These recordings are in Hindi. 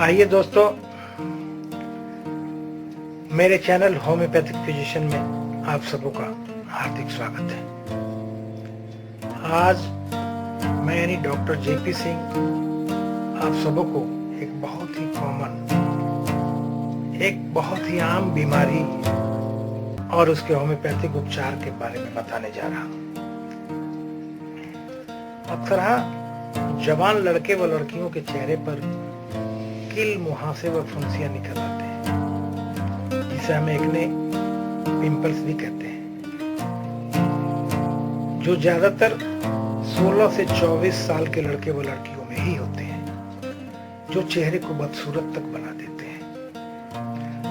आइए दोस्तों, मेरे चैनल होम्योपैथिक फिजिशियन में आप सबों का हार्दिक स्वागत है। आज मैं यानी डॉक्टर जेपी सिंह आप सबों को एक बहुत ही कॉमन, एक बहुत ही आम बीमारी और उसके होम्योपैथिक उपचार के बारे में बताने जा रहा हूँ। अक्सर जवान लड़के व लड़कियों के चेहरे पर किल, मुहासे व फुंसियां निकल आते हैं, जिसे हम एक्ने, पिंपल्स भी कहते हैं, जो ज्यादातर 16 से 24 साल के लड़के व लड़कियों में ही होते हैं, जो चेहरे को बदसूरत तक बना देते हैं।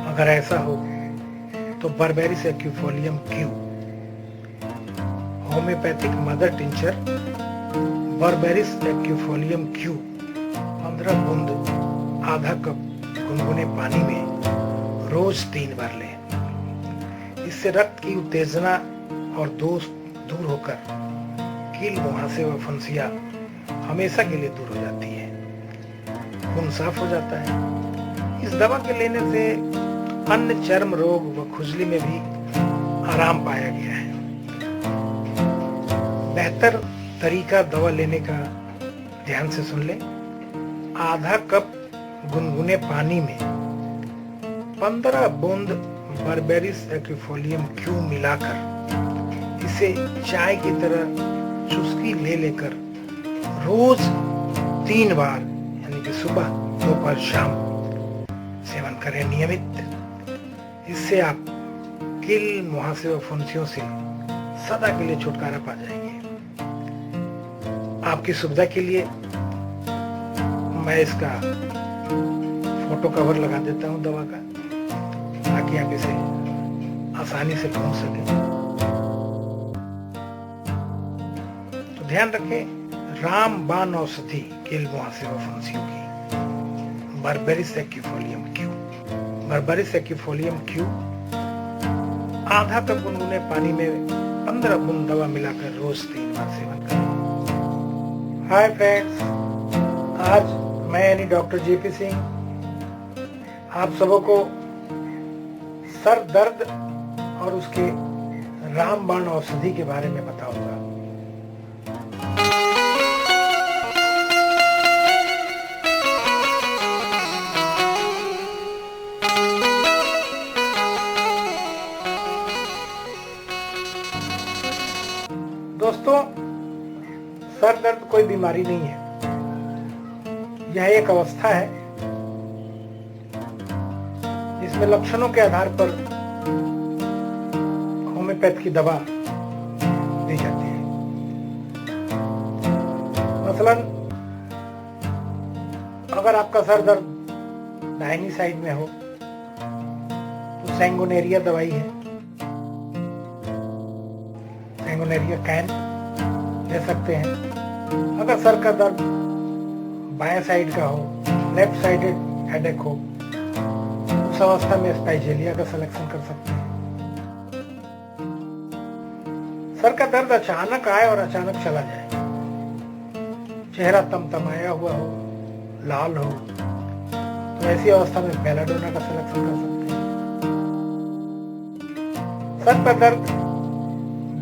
अगर ऐसा हो तो berberis aquifolium Q homeopathic mother tincture berberis aquifolium Q 15 बूंद आधा कप गुनगुने पानी में रोज 3 बार लें। इससे रक्त की उत्तेजना और दोष दूर होकर कील, मुहासे व फुंसियां हमेशा के लिए दूर हो जाती है। खून साफ हो जाता है। इस दवा के लेने से अन्य चर्म रोग व खुजली में भी आराम पाया गया है। बेहतर तरीका दवा लेने का ध्यान से सुन लें। आधा कप गुनगुने पानी में 15 बूंद बर्बेरिस एक्विफोलियम क्यू मिलाकर इसे चाय की तरह चुस्की ले लेकर रोज 3 बार यानी कि सुबह, दोपहर, शाम सेवन करें नियमित। इससे आप किल, मुहासे व फुंसियों से सदा के लिए छुटकारा पा जाएंगे। आपकी सुविधा के लिए मैं इसका फोटो कवर लगा देता हूं दवा का, ताकि आप इसे आसानी से ढूंढ सकें। तो ध्यान रखें, रामबाण औषधि किल, मुहासे व फुंसियों की berberis aquifolium Q. Berberis aquifolium Q आधा कप गुनगुने पानी में 15 बूंद दवा मिलाकर रोज 3 बार सेवन करें। हाय फ्रेंड्स, आज मैं यानी डॉक्टर जेपी सिंह आप सबों को सर दर्द और उसके रामबाण औषधि के बारे में बताऊंगा। दोस्तों, सर दर्द कोई बीमारी नहीं है, यह एक अवस्था है जिसमें लक्षणों के आधार पर होम्योपैथ की दवा दी जाती है। मसलन अगर आपका सर दर्द दाहिनी साइड में हो तो सैंगोनेरिया दवाई है, सैंगोनेरिया कैन ले सकते हैं। अगर सर का दर्द बाएं साइड का हो, लेफ्ट साइडेड हेडेक हो, उस अवस्था में स्पाइजेलिया का सिलेक्शन कर सकते हैं। सर का दर्द अचानक आए और अचानक चला जाए, चेहरा तमतमाया हुआ हो, लाल हो, तो ऐसी अवस्था में बेलाडोना का सिलेक्शन कर सकते हैं। सर का दर्द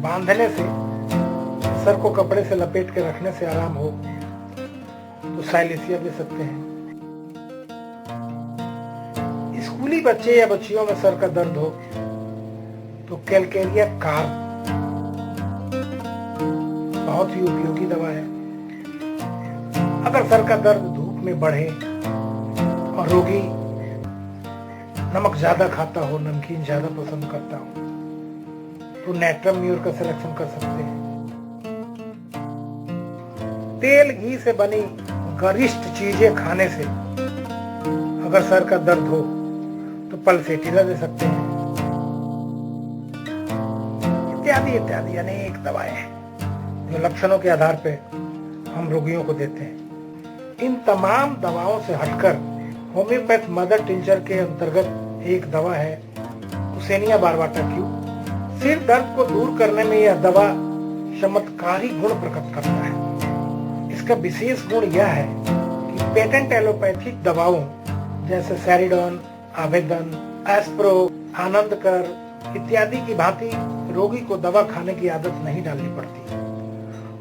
बांधने से, सर को कपड़े से लपेट के रखने से आराम हो तो साइलेसिया दे सकते हैं। स्कूली बच्चे या बच्चियों में सर का दर्द हो तो कैलकेरिया कार्ब बहुत ही उपयोगी दवा है। अगर सर का दर्द धूप में बढ़े और रोगी नमक ज्यादा खाता हो, नमकीन ज्यादा पसंद करता हो, तो नेट्रम म्यूर का सिलेक्शन कर सकते हैं। तेल, घी से बनी गरिष्ठ चीजें खाने से अगर सर का दर्द हो तो पल्सेटिला दे सकते हैं। इत्यादि इत्यादि अनेक दवाएं हैं जो लक्षणों के आधार पर हम रोगियों को देते हैं। इन तमाम दवाओं से हटकर होम्योपैथ मदर टिंचर के अंतर्गत एक दवा है उसेनिया बारवाटा क्यू। सिर दर्द को दूर करने में यह दवा चमत्कारी गुण प्रकट करता है। इसका विशेष गुण यह है कि पेटेंट एलोपैथिक दवाओं जैसे सैरिडोन, आवेदन, एस्प्रो, आनंदकर इत्यादि की भांति रोगी को दवा खाने की आदत नहीं डालनी पड़ती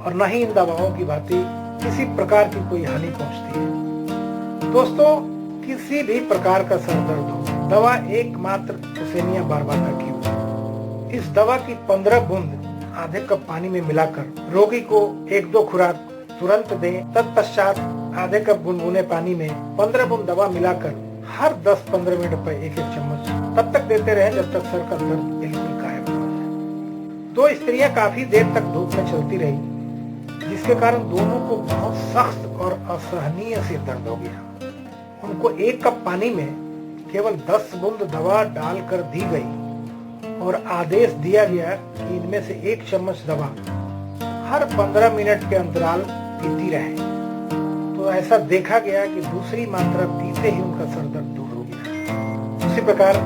और न ही इन दवाओं की भांति किसी प्रकार की कोई हानि पहुंचती है। दोस्तों, किसी भी प्रकार का सर दर्द हो, दवा एकमात्र उसेनिया बारबाटा की हो। इस दवा की 15 बूंद आधे कप पानी में मिलाकर रोगी को 1-2 खुराक तुरंत दें। तत्पश्चात आधे कप गुनगुने पानी में 15 बूंद दवा मिलाकर हर 10-15 मिनट पर 1-1 चम्मच तब तक देते रहें जब तक सर का दर्द बिल्कुल गायब न हो जाए। 2 स्त्रियां काफी देर तक धूप में चलती रही, जिसके कारण दोनों को बहुत सख्त और असहनीय सिर दर्द हो गया। उनको 1 कप पानी में केवल 10 बूंद दवा डालकर दी गई और आदेश दिया गया कि इनमें से 1 चम्मच दवा हर 15 मिनट के अंतराल पीती रहे। तो ऐसा देखा गया कि दूसरी मात्रा पीते ही उनका सर दर्द दूर हो गया। उसी प्रकार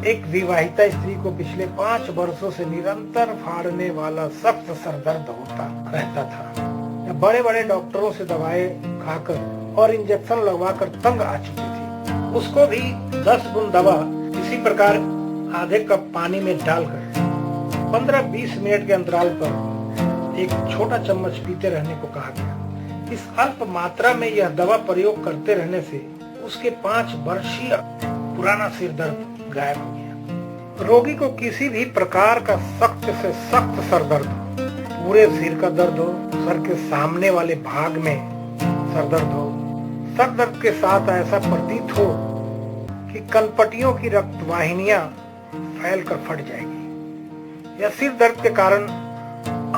एक विवाहिता स्त्री को पिछले 5 वर्षों से निरंतर फाड़ने वाला सख्त सर दर्द होता रहता था। बड़े बड़े डॉक्टरों से दवाएं खाकर और इंजेक्शन लगवाकर तंग आ चुकी थी। उसको भी 10 बूंद दवा इसी प्रकार आधे कप पानी में डालकर 15-20 मिनट के अंतराल पर एक छोटा चम्मच पीते रहने को कहा गया। इस अल्प मात्रा में यह दवा प्रयोग करते रहने से उसके 5 वर्षीय पुराना सिर दर्द गायब हो गया। रोगी को किसी भी प्रकार का सख्त से सख्त सर दर्द, पूरे सिर का दर्द हो, सर के सामने वाले भाग में सर दर्द हो, सर दर्द के साथ ऐसा प्रतीत हो कि कनपटियों की रक्तवाहिनियां फैलकर फट जाएगी या सिर दर्द के कारण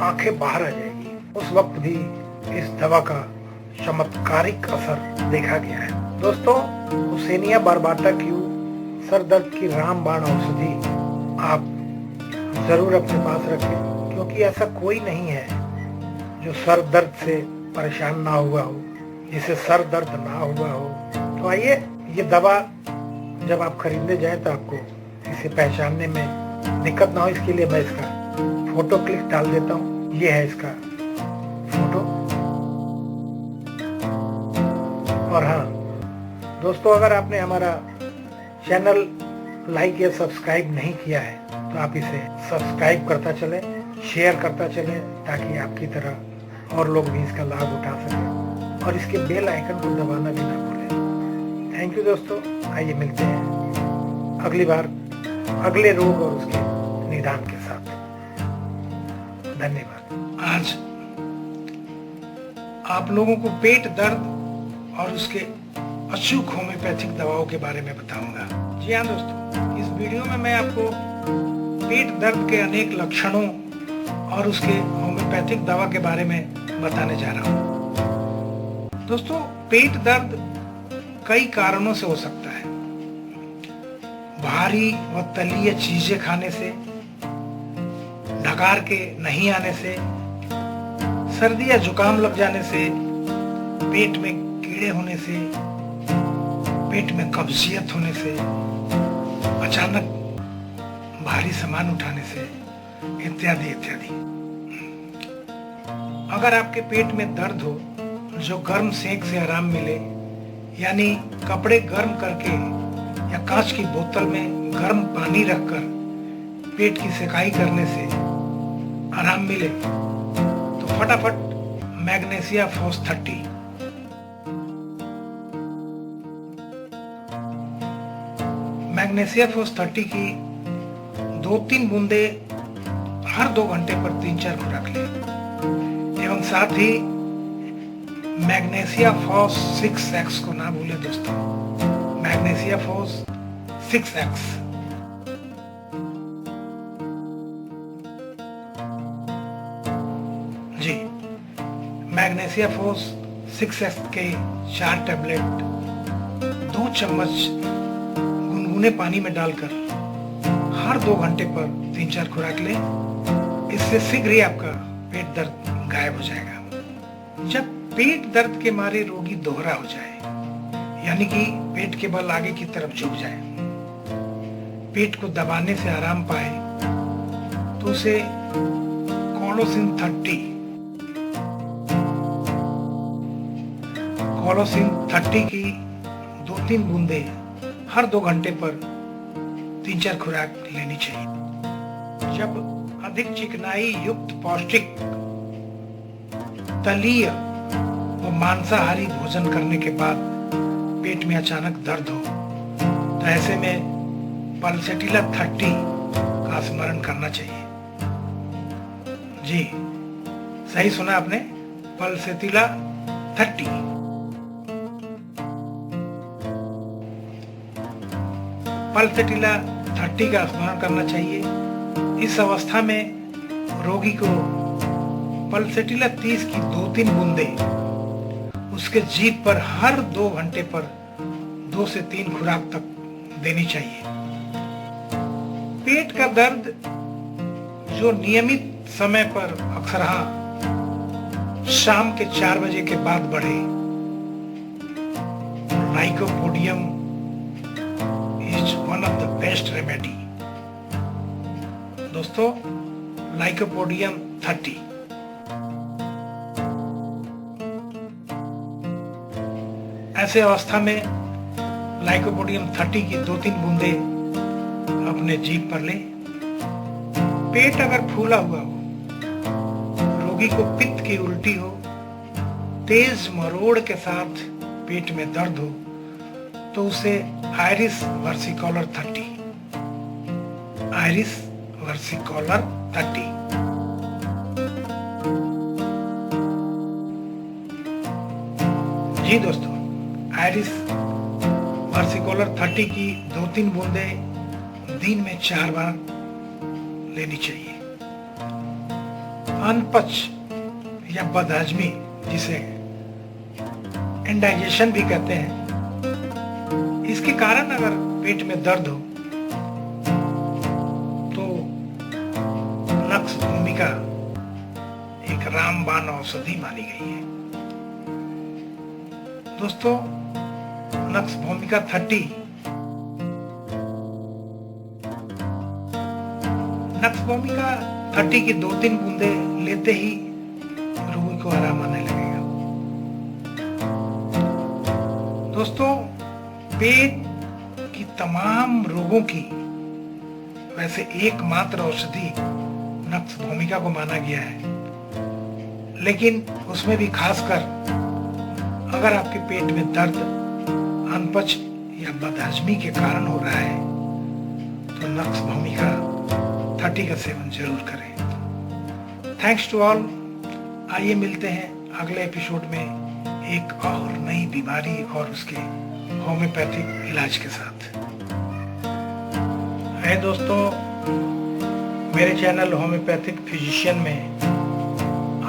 आंखें बाहर आ जाएगी, उस वक्त भी इस दवा का चमत्कारिक असर देखा गया है। दोस्तों, उसेनिया बारबाटा क्यू सर दर्द की रामबाण औषधि आप जरूर अपने पास रखें, क्योंकि ऐसा कोई नहीं है जो सर दर्द से परेशान ना हुआ हो, जिसे सर दर्द ना हुआ हो। तो आइए, ये दवा जब आप खरीदने जाएं तो आपको इसे पहचानने में दिक्कत ना हो, इसके लिए मैं इसका फोटो क्लिक डाल देता हूँ। ये है इसका फोटो। और हाँ दोस्तों, अगर आपने हमारा चैनल लाइक या सब्सक्राइब नहीं किया है तो आप इसे सब्सक्राइब करता चलें, शेयर करता चलें, ताकि आपकी तरह और लोग भी इसका लाभ उठा सकें, और इसके बेल आइकन को दबाना भी ना भूलें। थैंक यू दोस्तों। आइए मिलते हैं अगली बार अगले रोग और उसके निदान के साथ। धन्यवाद। आज आप लोगों को पेट दर्द और उसके अचूक होम्योपैथिक दवाओं के बारे में बताऊंगा। जी हाँ दोस्तों, इस वीडियो में मैं आपको पेट दर्द के अनेक लक्षणों और उसके होम्योपैथिक दवा के बारे में बताने जा रहा हूँ। दोस्तों, पेट दर्द कई कारणों से हो सकता है। भारी व तलीय चीजें खाने से, ढकार के नहीं आने से, सर्दी या जुकाम लग जाने से, पेट में कीड़े होने से, पेट में कब्जियत होने से, अचानक भारी सामान उठाने से, इत्यादि इत्यादि। अगर आपके पेट में दर्द हो जो गर्म सेक से आराम मिले, यानी कपड़े गर्म करके या कांच की बोतल में गर्म पानी रखकर पेट की सेकाई करने से आराम मिले, तो फटाफट मैग्नेशिया फोस 30 मैग्नेशिया फोस 30 की 2-3 बूंदे हर 2 घंटे पर 3-4 खुराक लें। एवं साथ ही मैग्नेशिया फोस 6x को ना भूलें दोस्तों। मैग्नेशिया फोस 6x। जी, मैग्नेशिया फोस 6x के 4 टैबलेट 2 चम्मच गुनगुने पानी में डालकर हर 2 घंटे पर 3-4 खुराक लें। इससे शीघ्र ही आपका पेट दर्द गायब हो जाएगा। जब पेट दर्द के मारे रोगी दोहरा हो जाए, यानी कि पेट के बल आगे की तरफ झुक जाए, पेट को दबाने से आराम पाए, तो उसे कोलोसिन 30 की 2 2-3 बूंदे हर 2 घंटे पर 3-4 खुराक लेनी चाहिए। जब अधिक चिकनाई युक्त पौष्टिक तलीय व मांसाहारी भोजन करने के बाद पेट में अचानक दर्द हो तो ऐसे में पल्सेटिला 30 का स्मरण करना चाहिए। जी सही सुना आपने, पल्सेटिला 30। पल्सेटिला 30 का स्मरण करना चाहिए। इस अवस्था में रोगी को पल्सेटिला 30 की 2-3 बूंदे उसके जीभ पर हर 2 घंटे पर 2 से 3 खुराक तक देनी चाहिए। पेट का दर्द जो नियमित समय पर अक्सर शाम के 4 बजे के बाद बढ़े, lycopodium is one of the best remedy. दोस्तों, लाइकोपोडियम 30। ऐसे अवस्था में लाइकोपोडियम 30 की 2-3 बूंदे अपने जीभ पर ले। पेट अगर फूला हुआ हो, रोगी को पित्त की उल्टी हो, तेज मरोड़ के साथ पेट में दर्द हो तो उसे आयरिस वर्सिकोलर 30, आयरिस वर्सिकोलर 30 जी दोस्तों, आयरिस वर्सिकोलर 30 की 2-3 बूंदे दिन में 4 बार लेनी चाहिए। अनपच या बदहजमी, जिसे इंडाइजेशन भी कहते हैं, इसके कारण अगर पेट में दर्द हो तो नक्स भूमिका एक रामबाण औषधि मानी गई है। दोस्तों, नक्स भूमिका 30 नक्स भूमिका 30 की 2-3 बूंदे लेते ही रोगी को आराम आने लगेगा। दोस्तों, पेट की तमाम रोगों की वैसे एकमात्र औषधि नक्स भूमिका को माना गया है, लेकिन उसमें भी खासकर अगर आपके पेट में दर्द अनपच या बदहजमी के कारण हो रहा है तो नक्स भूमिका 30 का सेवन जरूर करें। Thanks to all. आइए मिलते हैं अगले एपिसोड में एक और नई बीमारी और उसके होम्योपैथिक इलाज के साथ। है दोस्तों, मेरे चैनल होम्योपैथिक फिजिशियन में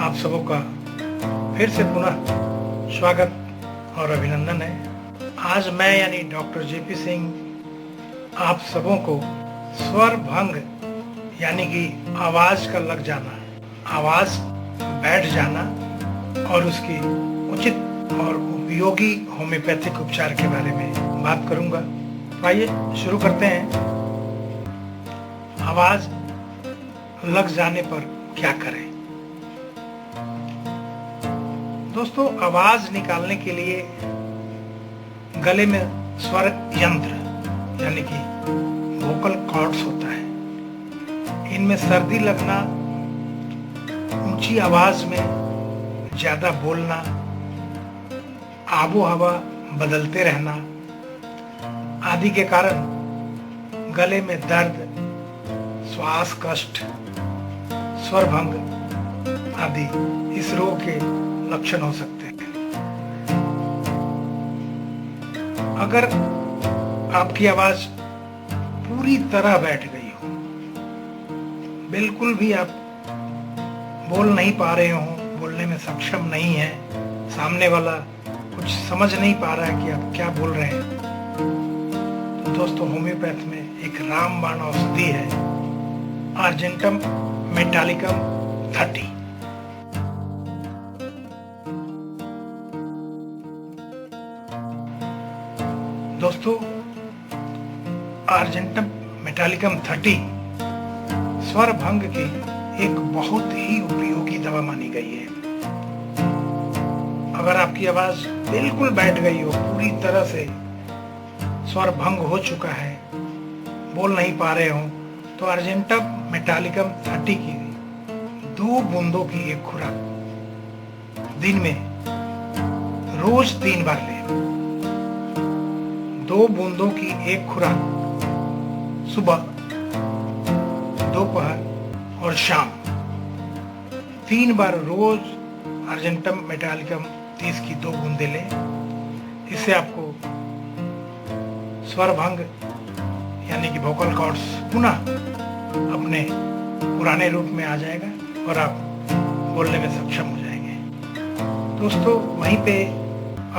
आप सबों का फिर से पुनः स्वागत और अभिनंदन है। आज मैं यानी डॉक्टर जेपी सिंह आप सबों को स्वर भंग यानी कि आवाज का लग जाना, आवाज बैठ जाना और उसकी उचित और उपयोगी होम्योपैथिक उपचार के बारे में बात करूंगा। तो आइए शुरू करते हैं। आवाज लग जाने पर क्या करें? दोस्तों, आवाज निकालने के लिए गले में स्वर यंत्र यानी कि वोकल कॉर्ड्स होता है। इनमें सर्दी लगना, ऊंची आवाज में ज्यादा बोलना, आबो हवा बदलते रहना आदि के कारण गले में दर्द, श्वास कष्ट, स्वर भंग आदि इस रोग के लक्षण हो सकते हैं। अगर आपकी आवाज पूरी तरह बैठ गई हो, बिल्कुल भी आप बोल नहीं पा रहे हो, बोलने में सक्षम नहीं है, सामने वाला कुछ समझ नहीं पा रहा है कि आप क्या बोल रहे हैं, तो दोस्तों होम्योपैथ में एक रामबाण औषधि है, आर्जेंटम मेटालिकम 30। दोस्तों, आर्जेंटम मेटालिकम 30 स्वर भंग की एक बहुत ही उपयोगी दवा मानी गई है। अगर आपकी आवाज बिल्कुल बैठ गई हो, पूरी तरह से स्वर भंग हो चुका है, बोल नहीं पा रहे हो, तो अर्जेंटम मेटालिकम 30 की 2 बूंदों की एक खुराक दिन में रोज 3 बार ले। 2 बूंदों की एक खुराक सुबह, दोपहर और शाम 3 बार रोज अर्जेंटम मेटालिकम 30 की 2 बूंदे लें। इससे आपको स्वर भंग यानी कि वोकल कॉर्ड्स पुनः अपने पुराने रूप में आ जाएगा और आप बोलने में सक्षम हो जाएंगे। दोस्तों, वहीं पे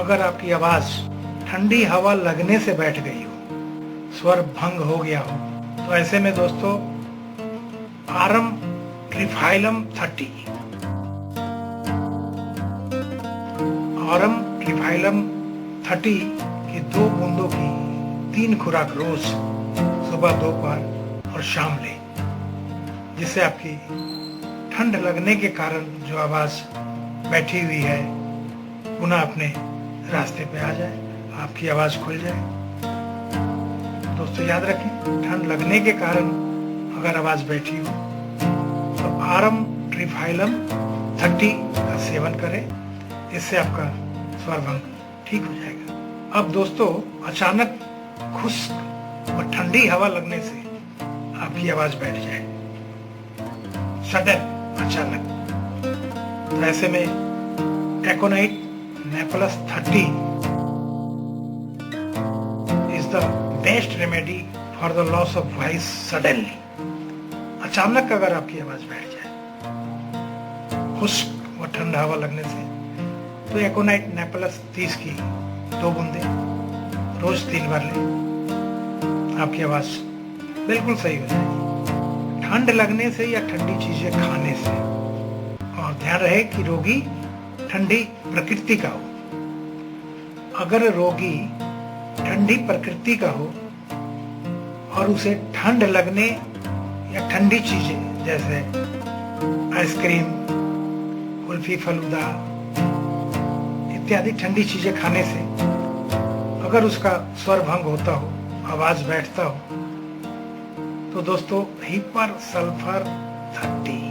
अगर आपकी आवाज ठंडी हवा लगने से बैठ गई हो, स्वर भंग हो गया हो, तो ऐसे में दोस्तों आरम ट्रिफाइलम 30 की 2 बूंदों की 3 खुराक रोज सुबह, दोपहर और शाम ले, जिससे आपकी ठंड लगने के कारण जो आवाज बैठी हुई है पुनः अपने रास्ते पे आ जाए, आपकी आवाज खुल जाए। दोस्तों याद रखें, ठंड लगने के कारण अगर आवाज बैठी हो तो आरम ट्रिफाइलम 30 का सेवन करें, इससे आपका स्वर भंग ठीक हो जाएगा। अब दोस्तों, अचानक खुश्क और ठंडी हवा लगने से आपकी आवाज बैठ जाए, सडन, अचानक, तो ऐसे में एकोनाइट नेपलस 30 is the best remedy for the loss of voice suddenly. अचानक अगर आपकी आवाज बैठ जाए खुश्क और ठंडा हवा लगने से, तो एकोनाइट नेपलस 30 की 2 बूंदे रोज 3 बार लें, आपकी आवाज बिल्कुल सही हो जाएगी। ठंड लगने से या ठंडी चीजें खाने से, और ध्यान रहे कि रोगी ठंडी प्रकृति का हो। अगर रोगी ठंडी प्रकृति का हो और उसे ठंड लगने या ठंडी चीजें जैसे आइसक्रीम, कुल्फी, फलूदा इत्यादि ठंडी चीजें खाने से अगर उसका स्वर भंग होता हो, आवाज बैठता हो, तो दोस्तों हिपर सल्फर 30,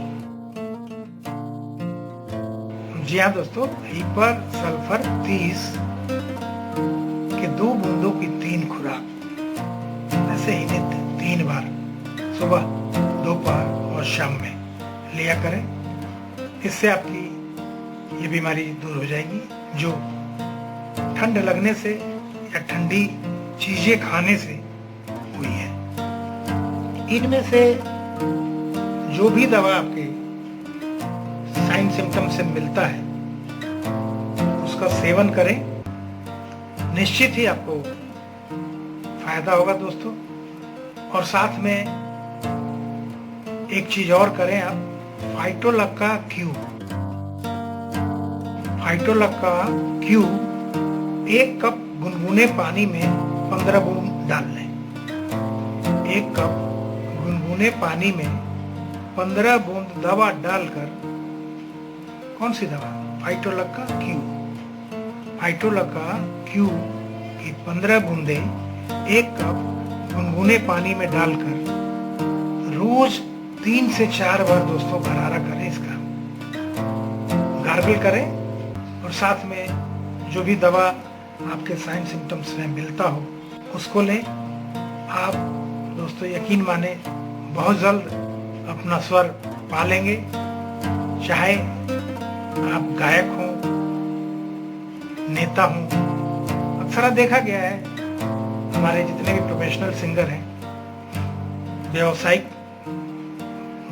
जी हाँ दोस्तों, हिपर सल्फर 30 के 2 बूंदों की 3 खुराक ऐसे ही नित्य 3 बार सुबह, दोपहर और शाम में लिया करें। इससे आपकी ये बीमारी दूर हो जाएगी जो ठंड लगने से या ठंडी चीजें खाने से हुई है। इनमें से जो भी दवा आपके साइन सिम्टम से मिलता है उसका सेवन करें, निश्चित ही आपको फायदा होगा दोस्तों। और साथ में एक चीज और करें आप, फाइटोलक्का क्यू 1 कप गुनगुने पानी में 15 बूंद डाल लें। 1 कप गुनगुने पानी में 15 बूंद दवा डालकर, कौन सी दवा? फाइटोलक्का क्यू की 15 बूंदे 1 कप गुनगुने पानी में डालकर रोज 3 से 4 बार दोस्तों गरारा करें, इसका गार्गल करें। और साथ में जो भी दवा आपके साइन सिम्टम्स में मिलता हो उसको लें। आप दोस्तों यकीन माने बहुत जल्द अपना स्वर पा लेंगे, चाहे आप गायक हों, नेता हों। अक्सर देखा गया है हमारे जितने भी प्रोफेशनल सिंगर हैं, व्यावसायिक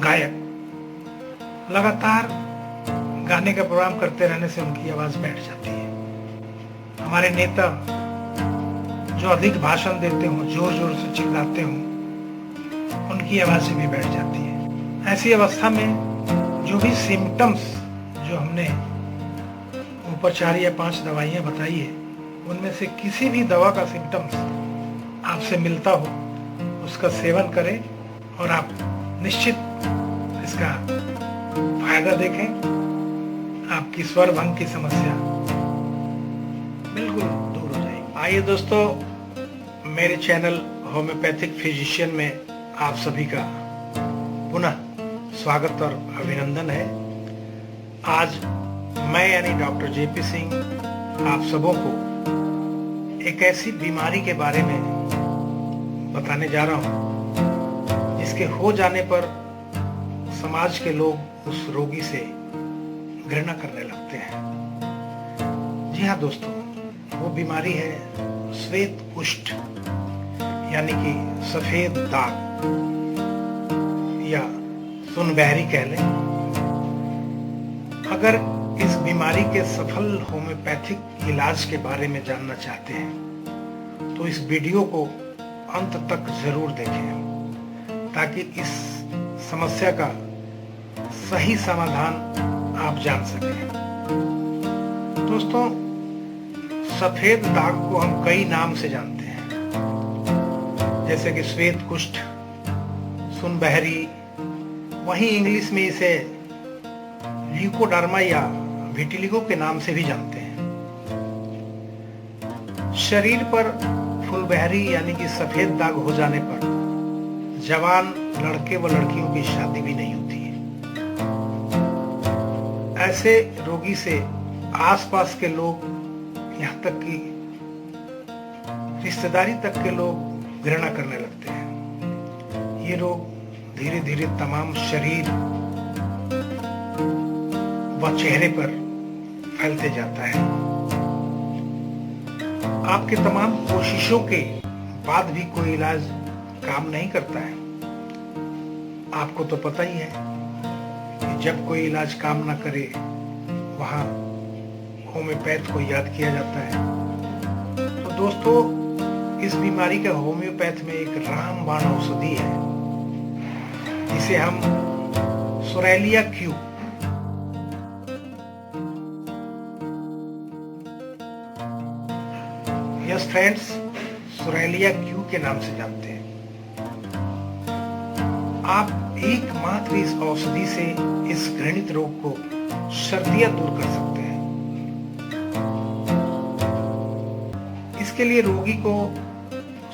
गायक, लगातार गाने का प्रोग्राम करते रहने से उनकी आवाज बैठ जाती है। हमारे नेता जो अधिक भाषण देते हों, जोर जोर से चिल्लाते हों, उनकी आवाज भी बैठ जाती है। ऐसी अवस्था में जो भी सिम्टम्स जो हमने ऊपर 4 या 5 दवाइयां बताई है, उनमें से किसी भी दवा का सिम्टम्स आपसे मिलता हो उसका सेवन करें और आप निश्चित इसका फायदा देखें। आपकी स्वर भंग की समस्या बिल्कुल दूर हो जाएगी। आइए दोस्तों, मेरे चैनल होम्योपैथिक फिजिशियन में आप सभी का पुनः स्वागत और अभिनंदन है। आज मैं यानी डॉक्टर जेपी सिंह आप सबों को एक ऐसी बीमारी के बारे में बताने जा रहा हूं जिसके हो जाने पर समाज के लोग उस रोगी से घृणा करने लगते हैं। जी हाँ दोस्तों, वो बीमारी है श्वेत कुष्ठ यानी कि सफेद दाग या सुनबहरी कह लें। अगर इस बीमारी के सफल होम्योपैथिक इलाज के बारे में जानना चाहते हैं तो इस वीडियो को अंत तक जरूर देखें ताकि इस समस्या का सही समाधान आप जान सकें। दोस्तों, सफेद दाग को हम कई नाम से जानते हैं, जैसे कि श्वेत कुष्ठ, सुनबहरी, वहीं इंग्लिश में इसे ल्यूकोडर्मा या विटिलिगो के नाम से भी जानते हैं। शरीर पर फुलबहरी यानी कि सफेद दाग हो जाने पर जवान लड़के व लड़कियों की शादी भी नहीं होती है। ऐसे रोगी से आसपास के लोग, यहाँ तक कि रिश्तेदारी तक के लोग घृणा करने लगते हैं। ये रोग धीरे धीरे तमाम शरीर व चेहरे पर फैलते जाता है। आपके तमाम कोशिशों के बाद भी कोई इलाज काम नहीं करता है। आपको तो पता ही है कि जब कोई इलाज काम ना करे वहां होम्योपैथ को याद किया जाता है। तो दोस्तों, इस बीमारी का होम्योपैथ में एक रामबाण औषधि है जिसे हम सोरेलिया क्यू यस फ्रेंड्स, सोरेलिया क्यू के नाम से जानते हैं। आप एकमात्र इस औषधि से इस घृणित रोग को सर्दियां दूर कर सकते हैं। इसके लिए रोगी को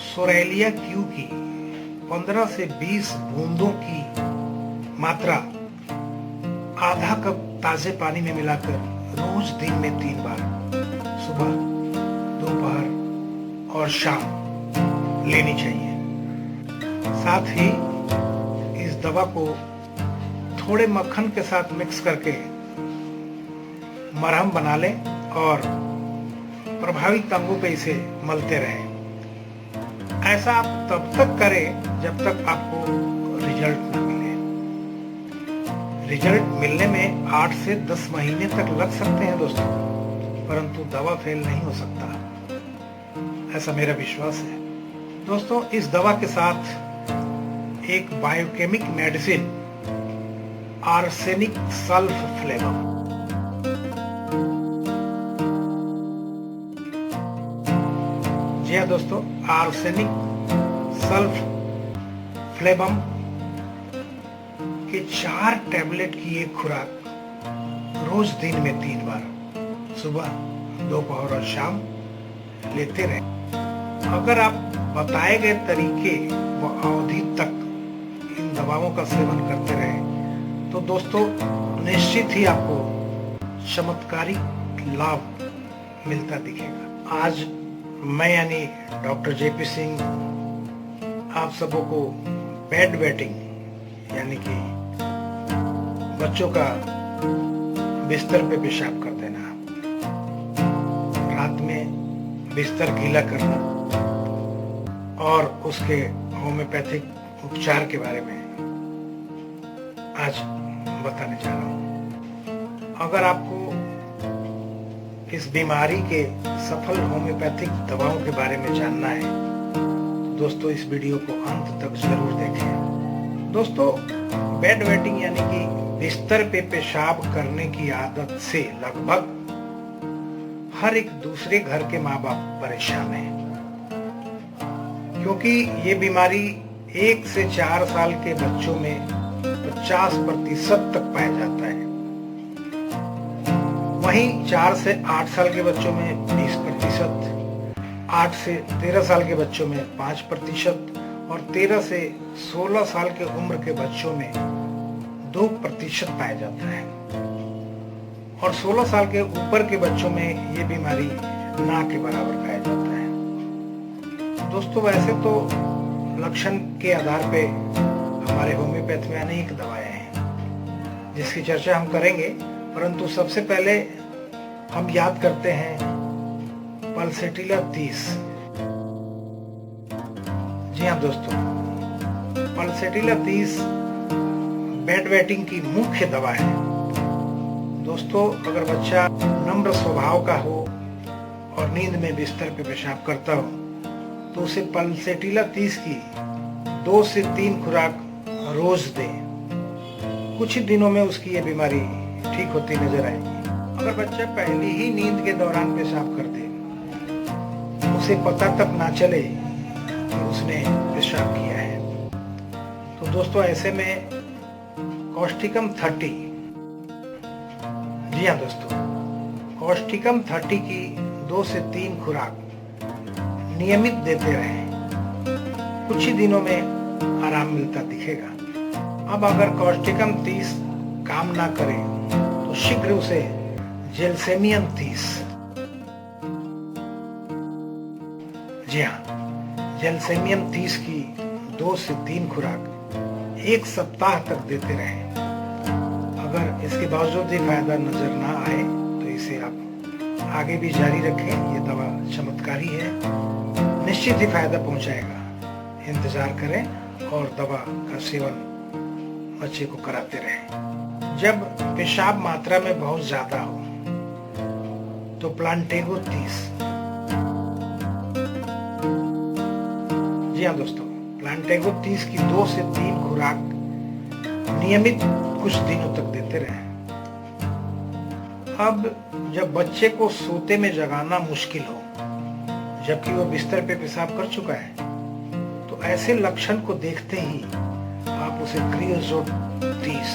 सोरेलिया क्यू की 15 से 20 बूंदों की मात्रा आधा कप ताजे पानी में मिलाकर रोज दिन में 3 बार, सुबह, दोपहर और शाम लेनी चाहिए। साथ ही इस दवा को थोड़े मक्खन के साथ मिक्स करके मरहम बना लें और प्रभावित अंगों पे इसे मलते रहें। ऐसा आप तब तक करें जब तक आपको रिजल्ट न मिले। रिजल्ट मिलने में 8 से 10 महीने तक लग सकते हैं दोस्तों, परंतु दवा फेल नहीं हो सकता, ऐसा मेरा विश्वास है। दोस्तों, इस दवा के साथ एक biochemic medicine arsenic sulph flavum, जी हाँ दोस्तों, आर्सेनिक सल्फ फ्लेबम के 4 टैबलेट की एक खुराक रोज दिन में 3 बार, सुबह, दोपहर और शाम लेते रहें। अगर आप बताए गए तरीके व अवधि तक इन दवाओं का सेवन करते रहें तो दोस्तों निश्चित ही आपको चमत्कारिक लाभ मिलता दिखेगा। आज मैं यानी डॉक्टर जेपी सिंह आप सबों को बेड वेटिंग यानी कि बच्चों का बिस्तर पे पेशाब कर देना, रात में बिस्तर गीला करना और उसके होम्योपैथिक उपचार के बारे में आज बताने जा रहा हूँ। अगर आपको इस बीमारी के सफल होम्योपैथिक दवाओं के बारे में जानना है तो दोस्तों इस वीडियो को अंत तक जरूर देखें। दोस्तों, बेड वेटिंग यानी कि बिस्तर पे पेशाब करने की आदत से लगभग हर एक दूसरे घर के माँ बाप परेशान हैं, क्योंकि ये बीमारी 1 से 4 साल के बच्चों में 50% तक पाया जाता है, वहीं 4 से 8 साल के बच्चों में 20%, 8 से 13 साल के बच्चों में 5% और 13 से 16 साल के उम्र के बच्चों में 2% पाया जाता है और 16 साल के ऊपर के बच्चों में ये बीमारी ना के बराबर पाया जाता है। दोस्तों, वैसे तो लक्षण के आधार पे हमारे होम्योपैथ में अनेक दवाएं हैं जिसकी चर्चा हम करेंगे, परंतु सबसे पहले हम याद करते हैं पल्सेटिला 30। जी हाँ दोस्तों, पल्सेटिला 30 बेड वेटिंग की मुख्य दवा है। दोस्तों, अगर बच्चा नम्र स्वभाव का हो और नींद में बिस्तर पे पेशाब करता हो तो उसे पल्सेटिला 30 की 2 से 3 खुराक रोज दें। कुछ ही दिनों में उसकी ये बीमारी ठीक होती नजर आएगी। अगर बच्चा पहली ही नींद के दौरान पेशाब कर दे, उसे पता तक ना चले कि उसने पेशाब किया है, तो दोस्तों ऐसे में कॉस्टिकम 30, जी हाँ दोस्तों, कॉस्टिकम 30 की 2 से 3 खुराक नियमित देते रहें। कुछ ही दिनों में आराम मिलता दिखेगा। अब अगर कॉस्टिकम 30 काम ना करे तो शीघ्र उसे जेलसेमियम 30, जी हाँ, जेलसेमियम 30 की 2 से 3 खुराक 1 सप्ताह तक देते रहें। अगर इसके बावजूद भी फायदा नजर ना आए तो इसे आप आगे भी जारी रखें। ये दवा चमत्कारी है, निश्चित ही फायदा पहुंचाएगा। इंतजार करें और दवा का सेवन बच्चे को कराते रहें। जब पेशाब मात्रा में बहुत ज्यादा हो तो प्लांटेगो 30, जी हाँ दोस्तों, प्लांटेगो 30 की 2 से 3 खुराक नियमित कुछ दिनों तक देते रहें। अब जब बच्चे को सोते में जगाना मुश्किल हो जबकि वो बिस्तर पे पेशाब कर चुका है, तो ऐसे लक्षण को देखते ही आप उसे क्रियोजोट 30,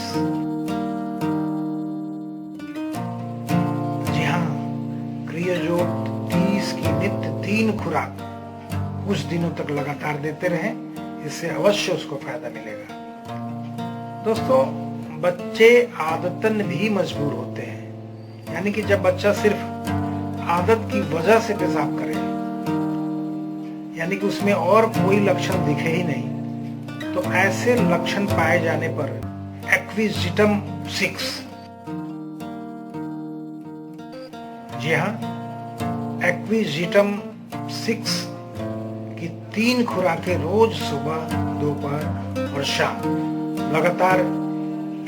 जी हाँ, क्रियोजोट 30 की नित्य 3 खुराक कुछ दिनों तक लगातार देते रहें। इससे अवश्य उसको फायदा मिलेगा। दोस्तों, बच्चे आदतन भी मजबूर होते हैं, यानी कि जब बच्चा सिर्फ आदत की वजह से पेशाब करे, यानी कि उसमें और कोई लक्षण दिखे ही नहीं, तो ऐसे लक्षण पाए जाने पर एक्विजिटम 6, जी हाँ, एक्विजिटम 6 की 3 खुराकें रोज सुबह, दोपहर और शाम लगातार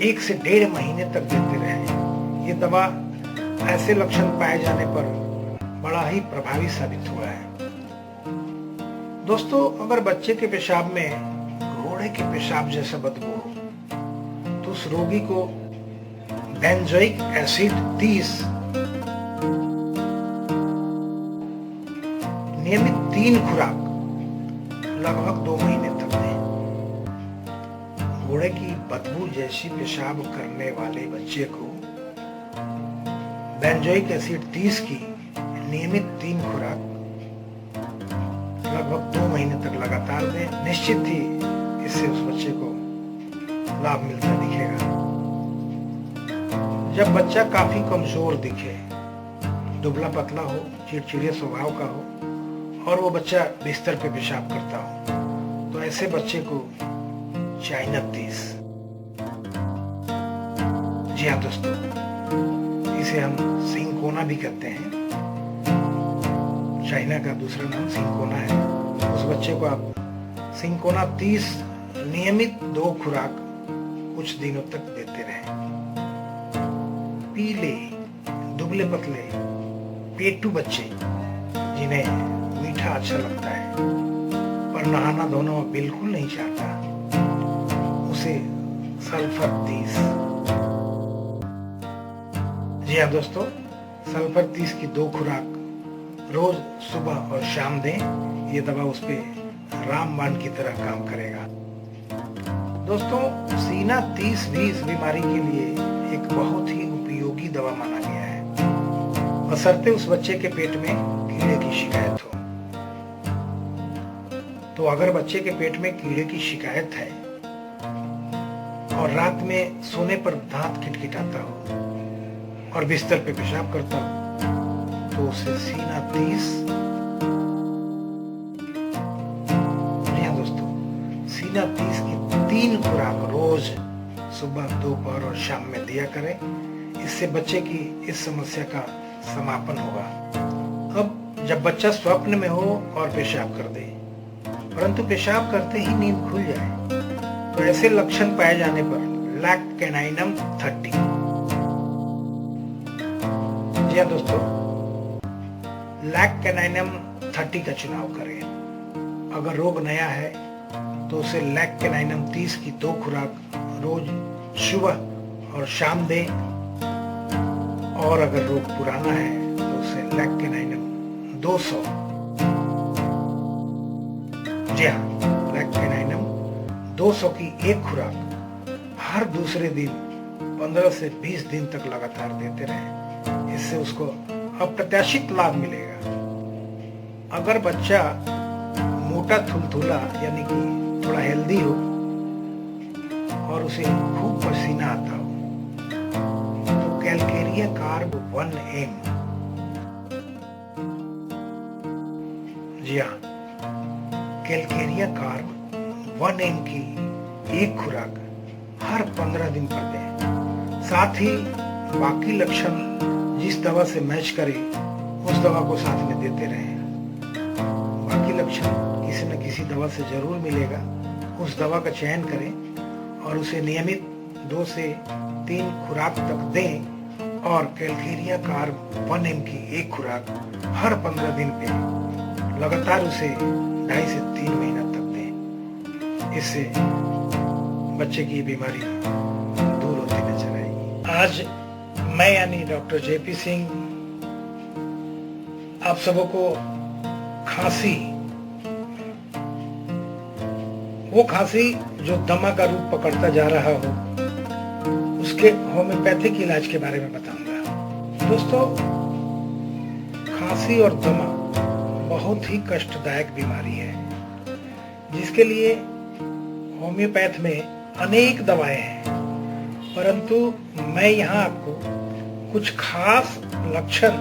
1 से 1.5 महीने तक देते रहे। ये दवा ऐसे लक्षण पाए जाने पर बड़ा ही प्रभावी साबित हुआ है। दोस्तों, अगर बच्चे के पेशाब में घोड़े के पेशाब जैसा बदबू हो तो उस रोगी को बेंजोइक एसिड 30 नियमित 3 खुराक लगभग 2 महीने तक दें। घोड़े की बदबू जैसी पेशाब करने वाले बच्चे को बेंजोइक एसिड 30 की नियमित 3 खुराक लगभग 2 महीने तक लगातार दें। निश्चित ही इससे उस बच्चे को लाभ मिलता दिखेगा। जब बच्चा काफी कमजोर दिखे, दुबला पतला हो, चिड़चिड़े स्वभाव का हो और वो बच्चा बिस्तर पे पेशाब करता हो, तो ऐसे बच्चे को चाइना 30, जी हाँ दोस्तों, इसे हम सिंकोना भी कहते हैं। चाइना का दूसरा नाम सिंकोना है। उस बच्चे को आप सिंकोना 30 नियमित 2 खुराक कुछ दिनों तक देते रहें। पीले, दुबले पतले, पेटू बच्चे जिन्हें मीठा अच्छा लगता है पर नहाना धोना बिल्कुल नहीं चाहता, उसे सल्फर 30, जी हाँ दोस्तों, सल्फर 30 की 2 खुराक रोज सुबह और शाम दें। ये दवा उस पे रामबाण की तरह काम करेगा। दोस्तों, सीना 30 भी इस बीमारी के लिए एक बहुत ही उपयोगी दवा माना गया है, बशर्ते उस बच्चे के पेट में कीड़े की शिकायत हो। तो अगर बच्चे के पेट में कीड़े की शिकायत है और रात में सोने पर दांत खिटखिटाता हो और बिस्तर पे पेशाब करता हो तो उसे सीना 30, जी हाँ दोस्तों, सीना 30 की 3 खुराक रोज सुबह, दोपहर और शाम में दिया करें। इससे बच्चे की इस समस्या का समापन होगा। अब जब बच्चा स्वप्न में हो और पेशाब कर दे, परंतु पेशाब करते ही नींद खुल जाए, तो ऐसे लक्षण पाए जाने पर लैक कैनाइनम 30, जी हाँ दोस्तों, लैक कैनाइनम 30 का चुनाव करें। अगर रोग नया है तो उसे लैक कैनाइनम 30 की 2 खुराक रोज सुबह और शाम दें, और अगर रोग पुराना है तो उसे लैक कैनाइनम 200, जी हाँ, लैक कैनाइनम 200 की 1 खुराक हर दूसरे दिन 15 से 20 दिन तक लगातार देते रहें। इससे उसको अप्रत्याशित लाभ मिलेगा। अगर बच्चा मोटा थुलथुला यानी कि थोड़ा हेल्दी हो और उसे खूब पसीना आता हो तो कैलकेरिया कार्ब 1M, जी हाँ, कैलकेरिया कार्ब 1M की 1 खुराक हर 15 दिन पर दें। साथ ही बाकी लक्षण जिस दवा से मैच करे उस दवा को साथ में देते रहें। बाकी लक्षण किसी न किसी दवा से जरूर मिलेगा, उस दवा का चयन करें और उसे नियमित 2 से 3 खुराक तक दें, और कैलकेरिया कार्ब 1M की 1 खुराक हर 15 दिन पे लगातार उसे 2.5 से 3 महीना तक दें। इससे बच्चे की बीमारी दूर होती नजर आएगी। आज मैं यानी डॉक्टर JP सिंह आप सबों को खांसी, वो खांसी जो दमा का रूप पकड़ता जा रहा हो, उसके होम्योपैथिक इलाज के बारे में बताऊंगा। दोस्तों, खांसी और दमा बहुत ही कष्टदायक बीमारी है, जिसके लिए होम्योपैथ में अनेक दवाएं हैं, परंतु मैं यहाँ आपको कुछ खास लक्षण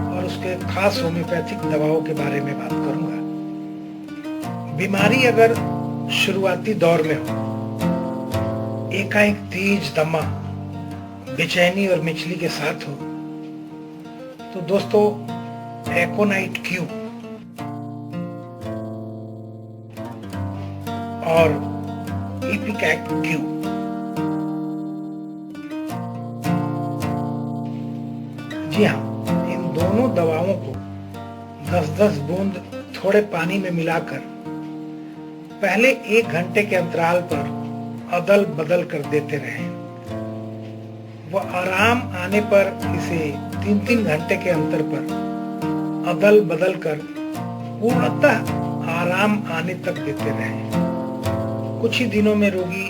और उसके खास होम्योपैथिक दवाओं के बारे में बात करूंगा। बीमारी अगर शुरुआती दौर में हो, एकाएक तेज दमा, बेचैनी और मिचली के साथ हो, तो दोस्तों एकोनाइट क्यू और इपिकैक क्यू, जी हाँ, इन दोनों दवाओं को 10-10 बूंद थोड़े पानी में मिलाकर पहले 1 घंटे के अंतराल पर अदल बदल कर देते रहें। वह आराम आने पर इसे 3-3 घंटे के अंतर पर अदल बदल कर पूर्णतः आराम आने तक देते रहें। कुछ ही दिनों में रोगी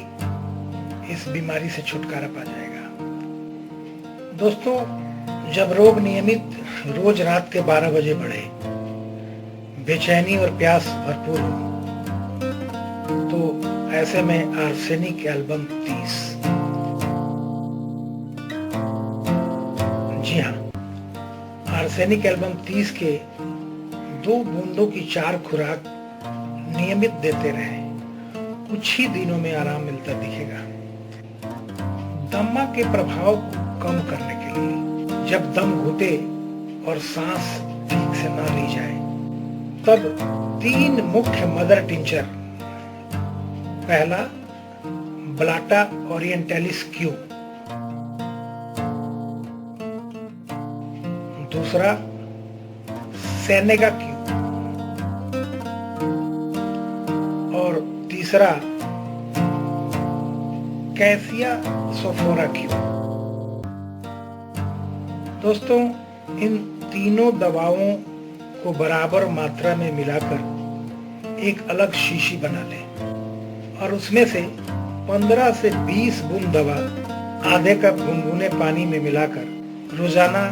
इस बीमारी से छुटकारा पा जाएगा। दोस्तों, जब रोग नियमित रोज रात के 12 बजे बढ़े, बेचैनी और प्यास भरपूर हो, तो ऐसे में आर्सेनिक एल्बम 30, जी हाँ, आर्सेनिक एल्बम 30 के 2 बूंदों की 4 खुराक नियमित देते रहें। कुछ ही दिनों में आराम मिलता दिखेगा। दमा के प्रभाव को कम करने के लिए जब दम घुटे और सांस ठीक से ना ली जाए, तब 3 मुख्य मदर टिंचर, पहला ब्लाटा ओरिएंटालिस क्यू, दूसरा सेनेगा क्यू और तीसरा कैसिया सोफोरा क्यू। दोस्तों, इन तीनों दवाओं को बराबर मात्रा में मिलाकर एक अलग शीशी बना लें और उसमें से 15 से 20 बूंद दवा आधे कप गुनगुने पानी में मिलाकर रोजाना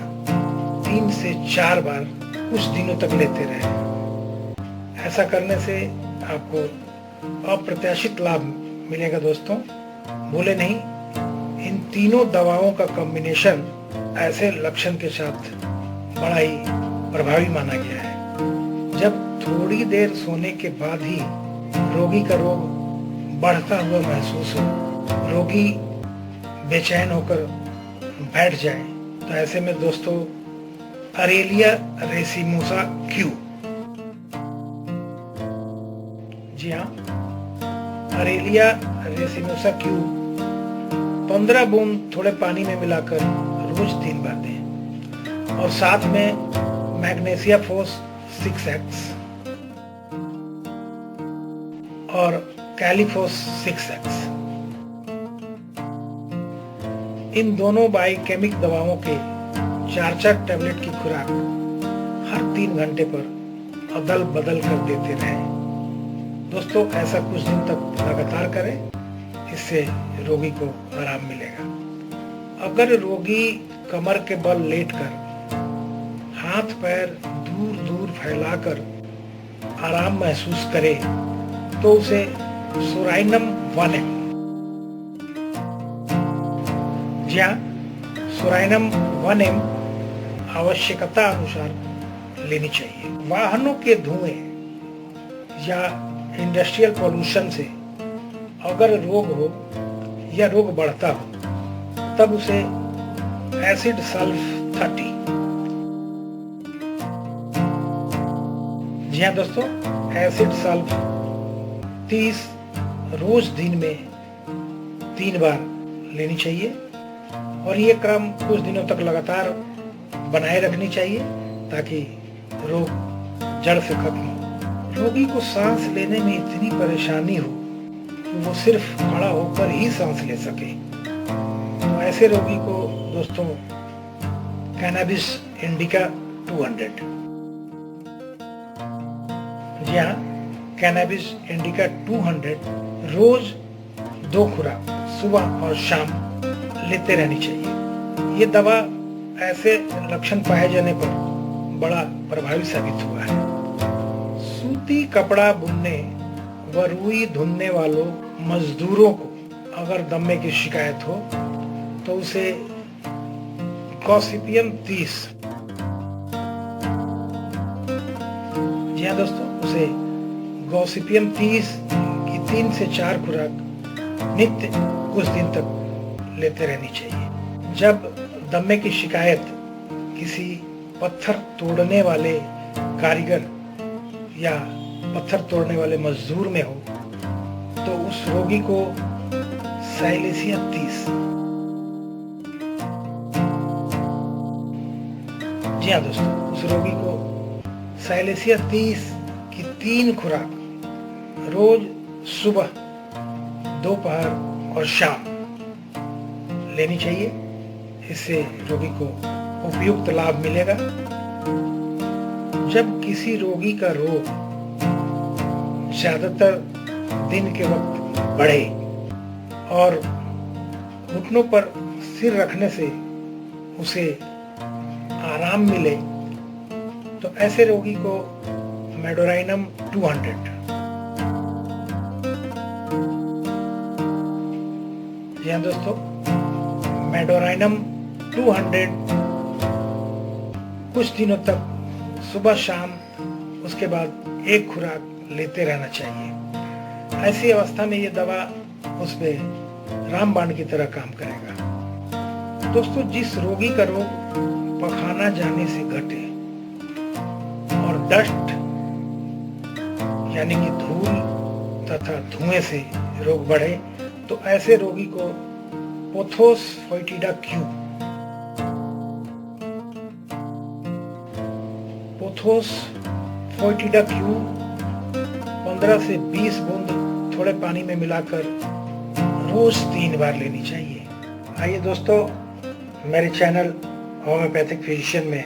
3 से 4 बार कुछ दिनों तक लेते रहें। ऐसा करने से आपको अप्रत्याशित लाभ मिलेगा दोस्तों। भूले नहीं, इन तीनों दवाओं का कॉम्बिनेशन ऐसे लक्षण के साथ बड़ा ही प्रभावी माना गया है। जब थोड़ी देर सोने के बाद ही रोगी का रोग बढ़ता हुआ महसूस हो, रोगी बेचैन होकर बैठ जाए, तो ऐसे में दोस्तों अरेलिया रेसिमोसा क्यू, जी हाँ, अरेलिया रेसिमोसा क्यू 15 बूंद थोड़े पानी में मिलाकर रोज 3 बार दें, और साथ में मैग्नीशिया फोस 6x और कैलिफोस 6x। इन दोनों बायोकेमिक दवाओं के 4-4 टैबलेट की खुराक हर 3 घंटे पर अदल बदल कर देते रहें। दोस्तों ऐसा कुछ दिन तक लगातार करें, इससे रोगी को आराम मिलेगा। अगर रोगी कमर के बल लेटकर हाथ पैर दूर दूर फैलाकर आराम महसूस करे तो उसे सोराइनम 1M, जी हाँ, सोराइनम 1M आवश्यकता अनुसार लेनी चाहिए। वाहनों के धुएं या इंडस्ट्रियल पोल्यूशन से अगर रोग हो या रोग बढ़ता हो तब उसे एसिड सल्फ 30, जी हाँ दोस्तों, एसिड सल्फ 30 रोज दिन में 3 बार लेनी चाहिए, और ये क्रम कुछ दिनों तक लगातार बनाए रखनी चाहिए ताकि रोग जड़ से खत्म हो। रोगी को सांस लेने में इतनी परेशानी हो कि वो सिर्फ खड़ा होकर ही सांस ले सके, तो ऐसे रोगी को दोस्तों कैनाबिस इंडिका 200, जी हाँ, कैनाबिस इंडिका 200 रोज 2 खुराक सुबह और शाम लेते रहनी चाहिए। ये दवा ऐसे लक्षण पाए जाने पर बड़ा प्रभावी साबित हुआ है। सूती कपड़ा बुनने व रुई धुनने वालों मजदूरों को अगर दमे की शिकायत हो तो उसे गॉसिपियम 30, जी हाँ दोस्तों, उसे गॉसिपियम 30 की 3 से 4 खुराक नित्य कुछ दिन तक लेते रहनी चाहिए। जब दमे की शिकायत किसी पत्थर तोड़ने वाले कारीगर या पत्थर तोड़ने वाले मजदूर में हो तो उस रोगी को साइलेसिया 30, जी हाँ दोस्तों, उस रोगी को साइलेसिया 30 की 3 खुराक रोज सुबह, दोपहर और शाम लेनी चाहिए। इससे रोगी को उपयुक्त लाभ मिलेगा। जब किसी रोगी का रोग ज्यादातर दिन के वक्त बढ़े और घुटनों पर सिर रखने से उसे आराम मिले तो ऐसे रोगी को मेडोराइनम 200, जी हाँ दोस्तों, मेडोराइनम 200 कुछ दिनों तक सुबह शाम, उसके बाद 1 खुराक लेते रहना चाहिए। ऐसी अवस्था में ये दवा उस पे रामबाण की तरह काम करेगा। दोस्तों, जिस रोगी का रोग पखाना जाने से घटे और डस्ट यानी कि धूल तथा धुएं से रोग बढ़े तो ऐसे रोगी को पोथोस फोइटिडा क्यू, पोथोस फोइटिडा क्यू 15 से 20 बूंद थोड़े पानी में मिलाकर रोज 3 बार लेनी चाहिए। आइए दोस्तों, मेरे चैनल होम्योपैथिक फिजिशियन में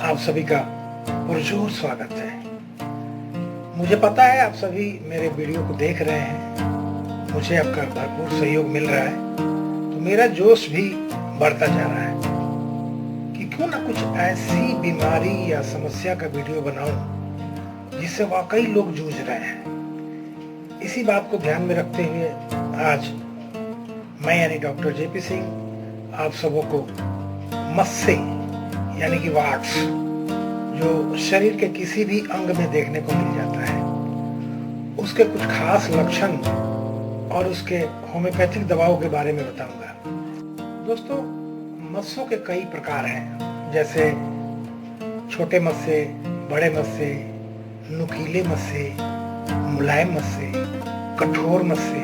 आप सभी का पुरजोर स्वागत है। मुझे पता है आप सभी मेरे वीडियो को देख रहे हैं, मुझे आपका भरपूर सहयोग मिल रहा है, तो मेरा जोश भी बढ़ता जा रहा है कि क्यों ना कुछ ऐसी बीमारी या समस्या का वीडियो बनाऊं जिससे वाकई लोग जूझ रहे हैं, इसी बात को ध्यान में रखते हुए आज मैं यानी डॉक्टर जेपी सिंह आप सबों को मस्से यानी कि वाट्स जो शरीर के किसी भी अंग में देखने को मिल जाता है, उसके कुछ खास लक्षण और उसके होम्योपैथिक दवाओं के बारे में बताऊंगा। दोस्तों, मस्सों के कई प्रकार हैं, जैसे छोटे मस्से, बड़े मस्से, नुकीले मस्से, मुलायम मस्से, कठोर मस्से,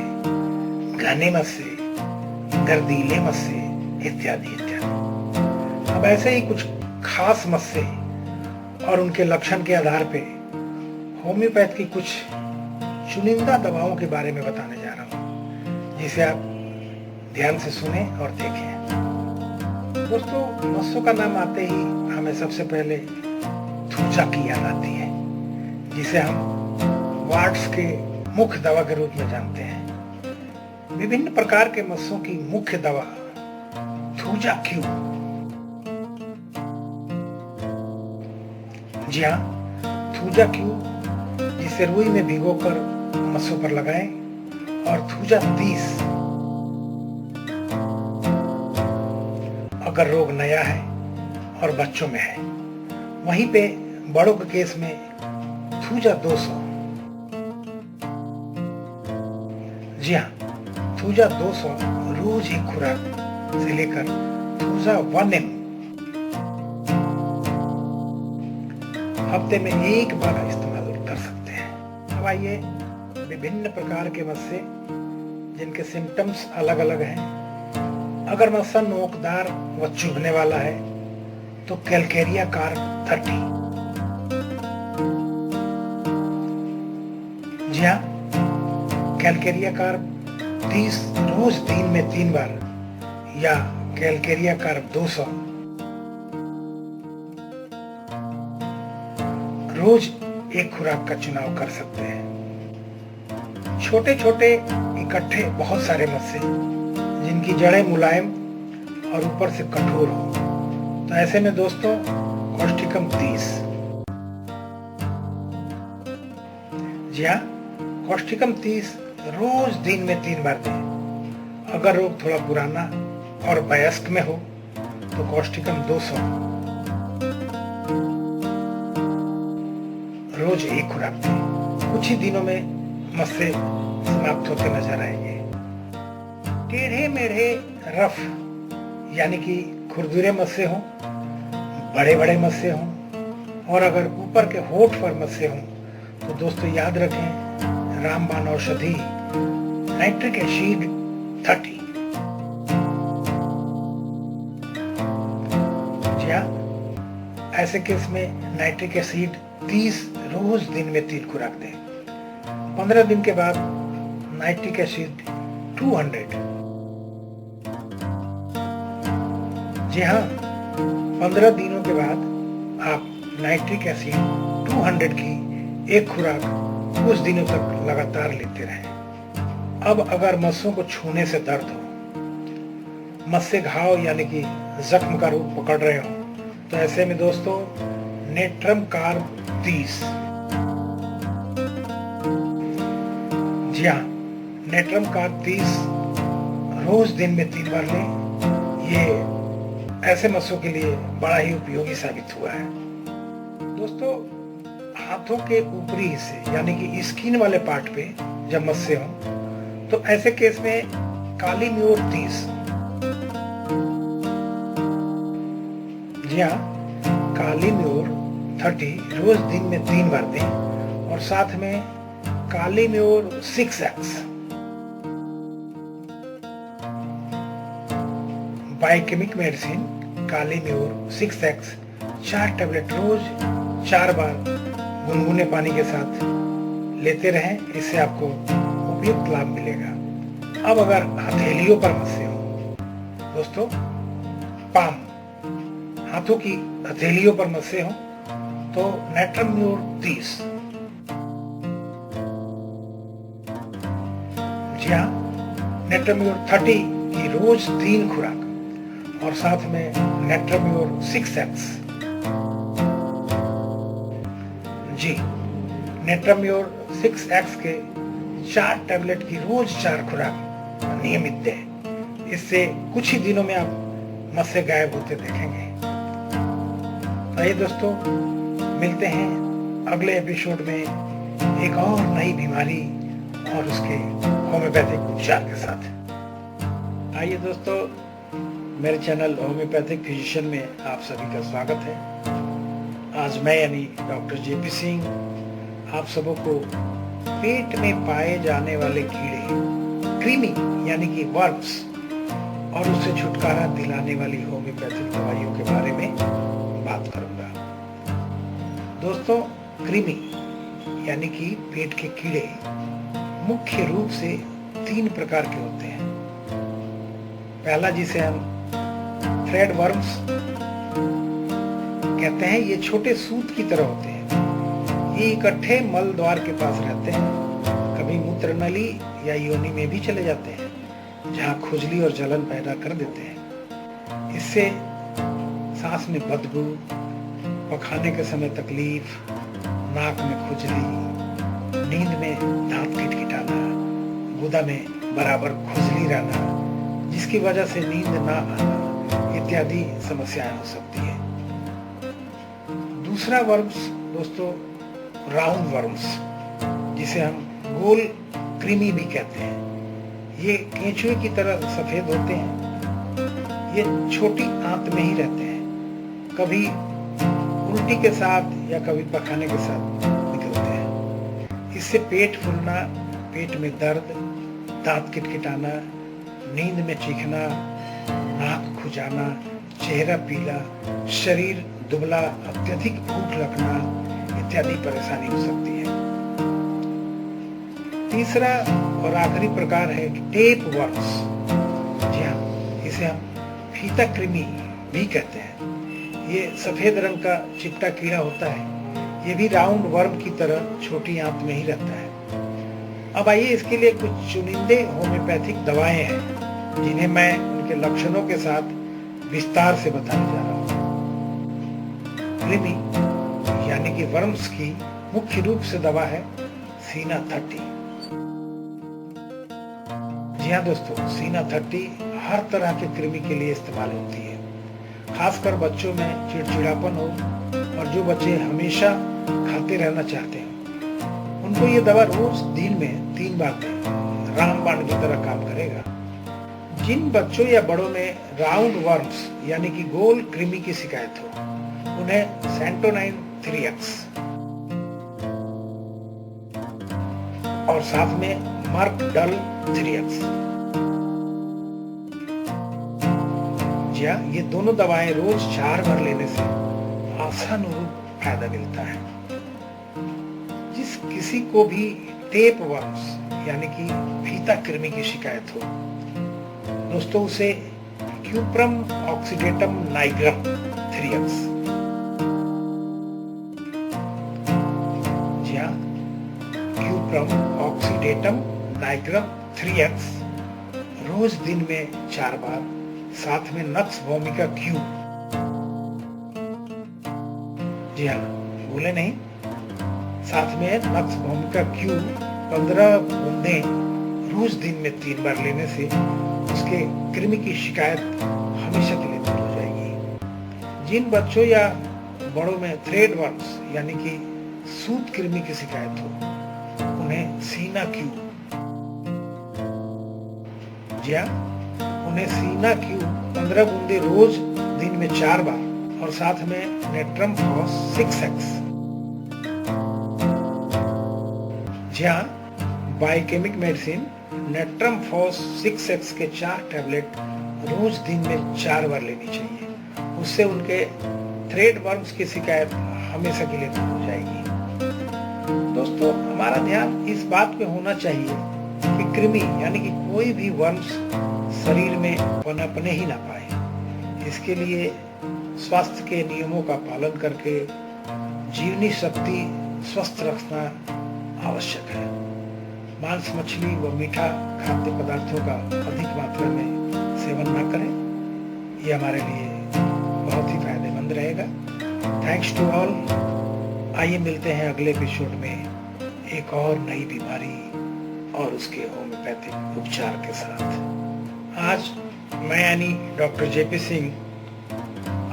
घने मस्से, गर्दीले मस्से इत्यादि इत्यादि। अब ऐसे ही कुछ खास मस्से और उनके लक्षण के आधार पे होम्योपैथ की कुछ चुनिंदा दवाओं के बारे में बताने जा रहा हूँ, जिसे आप ध्यान से सुने और देखें। दोस्तों, मस्सों का नाम आते ही हमें सबसे पहले थूजा की याद आती है, जिसे हम वाट्स के मुख्य दवा के रूप में जानते हैं। विभिन्न प्रकार के मस्सों की मुख्य दवा थूजा क्यू। जी हाँ, थूजा क्यू, जिसे रुई में भिगोकर मस्सों पर लगाएं, और थूजा 30 अगर रोग नया है और बच्चों में है। वहीं पे बड़ों के केस में थूजा 200। जी हाँ, थूजा 200 रोज एक खुराक से लेकर थूजा 1 ml हफ्ते में एक बार इस्तेमाल कर सकते हैं। अब आइए विभिन्न प्रकार के मस्से जिनके सिम्टम्स अलग अलग हैं। अगर मस्सा नोकदार व चुभने वाला है तो कैलकेरिया कार्प 30। जी हाँ, कैलकेरिया कार्प 30 रोज दिन में 3 बार, या कैलकेरिया कार्प 200 रोज एक खुराक का चुनाव कर सकते हैं। छोटे छोटे इकट्ठे बहुत सारे मस्से जिनकी जड़ें मुलायम और ऊपर से कठोर हो, तो ऐसे में दोस्तों कॉस्टिकम 30। जी हाँ, कॉस्टिकम 30 रोज दिन में 3 बार दें। अगर रोग थोड़ा पुराना और वयस्क में हो तो कॉस्टिकम 200 रोज एक खुराक दें। कुछ ही दिनों में मस्से समाप्त होते नजर आएंगे। टेढ़े मेढ़े रफ यानी कि खुरदुरे मस्से हों, बड़े बड़े मस्से हों, और अगर ऊपर के होठ पर मस्से हों तो दोस्तों याद रखें रामबाण औषधि नाइट्रिक एसिड 30। जी हाँ, ऐसे केस में नाइट्रिक एसिड 30 रोज दिन में 3 खुराक दें। 15 दिन के बाद नाइट्रिक एसिड 200। जी हाँ, 15 दिनों के बाद आप नाइट्रिक एसिड 200 की एक खुराक कुछ दिनों तक लगातार लेते रहें। अब अगर मस्सों को छूने से दर्द हो, मस्से घाव यानी कि जख्म का रूप पकड़ रहे हो, तो ऐसे में दोस्तों नेट्रम कार्प 30। जी हाँ, नेट्रम कार्प 30 रोज दिन में 3 बार लें। ये ऐसे मस्सों के लिए बड़ा ही उपयोगी साबित हुआ है। दोस्तों, हाथों के ऊपरी हिस्से यानी कि स्किन वाले पार्ट पे जब मस्से हों तो ऐसे केस में काली म्योर 30। जी हाँ, काली म्योर 30 रोज दिन में 3 बार दें, और साथ में काली म्योर 6X बायोकेमिक मेडिसिन काली म्योर 6X 4 टैबलेट रोज 4 बार गुनगुने पानी के साथ लेते रहें। इससे आपको उपयुक्त लाभ मिलेगा। अब अगर हथेलियों पर मस्से हो दोस्तों, पाम हाथों की हथेलियों पर मस्से हो तो नेट्रम म्योर 30। जी हाँ, नेट्रम म्योर 30 की रोज 3 खुराक, और साथ में नेट्रम म्योर 6X। जी, नेट्रम म्योर 6X के 4 टैबलेट की रोज 4 खुराक नियमित दें। इससे कुछ ही दिनों में आप मस्से गायब होते देखेंगे। आइए दोस्तों, मिलते हैं अगले एपिसोड में एक और नई बीमारी और उसके होम्योपैथिक उपचार के साथ। आइए दोस्तों, मेरे चैनल होम्योपैथिक फिजिशियन में आप सभी का स्वागत है। आज मैं यानी डॉक्टर जेपी सिंह आप सबों को पेट में पाए जाने वाले कीड़े, कृमि यानी कि वर्म्स, और उससे छुटकारा दिलाने वाली होम्योपैथिक दवाइयों के बारे में बात करूंगा। दोस्तों, कृमि यानी कि पेट के कीड़े मुख्य रूप से 3 प्रकार के होते हैं। पहला, जिसे हम थ्रेड वर्म्स कहते हैं, ये छोटे सूत की तरह होते हैं। ये इकट्ठे मल द्वार के पास रहते हैं, कभी मूत्र नली या योनि में भी चले जाते हैं, जहां खुजली और जलन पैदा कर देते हैं। इससे सांस में बदबू, पखाने के समय तकलीफ, नाक में खुजली, नींद में दांत किटकिटाना, गुदा में बराबर खुजली रहना, जिसकी वजह से नींद ना आना इत्यादि समस्याएं हो सकती है। दूसरा वर्म्स दोस्तों, राउंड वर्म्स, जिसे हम गोल कृमि भी कहते हैं। ये केंचुए की तरह सफेद होते हैं। ये छोटी आंत में ही रहते हैं, कभी उल्टी के साथ या कभी पखाने के साथ निकलते हैं। इससे पेट फूलना, पेट में दर्द, दांत किटकिटाना, नींद में चीखना, नाक खुजाना, चेहरा पीला, शरीर दुबला, अत्यधिक भूख लगना इत्यादि परेशानी हो सकती है। तीसरा और आखिरी प्रकार है टेप वर्म्स। जी हाँ, इसे हम फीता कृमि भी कहते हैं। ये सफेद रंग का चिपटा कीड़ा होता है। ये भी राउंड वर्म की तरह छोटी आंत में ही रहता है। अब आइए, इसके लिए कुछ चुनिंदे होम्योपैथिक दवाएं हैं, जिन्हें मैं उनके लक्षणों के साथ विस्तार से बताने जा रहा हूँ। कृमि यानी कि वर्म्स की मुख्य रूप से दवा है सीना 30। जी हाँ दोस्तों, सीना 30 हर तरह के कृमि के लिए इस्तेमाल होती है। खासकर बच्चों में चिड़चिड़ापन हो और जो बच्चे हमेशा खाते रहना चाहते हैं, उनको ये दवा रोज दिन में 3 बार दें। रामबाण की तरह काम करेगा। जिन बच्चों या बड़ों में राउंड वर्म्स यानी कि गोल कृमि की शिकायत हो, उन्हें सेंटोनाइन 3x और साथ में मर्क डल 3x, जी हाँ, ये दोनों दवाएं रोज 4 बार लेने से आशानुरूप फायदा मिलता है। जिस किसी को भी टेप वर्म्स यानी कि फीता कृमि की शिकायत हो, दोस्तों उसे क्यूप्रम ऑक्सीडेटम नाइग्रम 3x, जी हाँ, क्यूप्रम ऑक्सीडेटम नाइग्रम 3x रोज दिन में 4 बार, साथ में नक्स भूमिका क्यू, जी हाँ, भूले नहीं, साथ में नक्स भूमिका क्यू 15 बूंदें रोज दिन में 3 बार लेने से उसके कृमि की शिकायत हमेशा के लिए दूर हो जाएगी। जिन बच्चों या बड़ों में थ्रेड वर्म्स यानी कि सूत कृमि की शिकायत हो, उन्हें सीना क्यू, जी हाँ, उन्हें सीना क्यू 15 बूंदे रोज दिन में 4 बार और साथ में नेट्रम फॉस 6x, जी हाँ, biochemic medicine natrum FOSS 6x के 4 टैबलेट रोज दिन में 4 बार लेनी चाहिए। उससे उनके थ्रेड वर्म्स की शिकायत हमेशा के लिए दूर हो जाएगी। दोस्तों, हमारा ध्यान इस बात पे होना चाहिए कि कृमि यानी कि कोई भी वर्म्स शरीर में पनपने ही ना पाए। इसके लिए स्वास्थ्य के नियमों का पालन करके जीवनी शक्ति स्वस्थ रखना आवश्यक है। मांस, मछली व मीठा खाद्य पदार्थों का अधिक मात्रा में सेवन ना करें, ये हमारे लिए बहुत ही फायदेमंद रहेगा। Thanks to all. आइए मिलते हैं अगले एपिसोड में एक और नई बीमारी और उसके होम्योपैथिक उपचार के साथ। आज मैं यानी डॉक्टर जेपी सिंह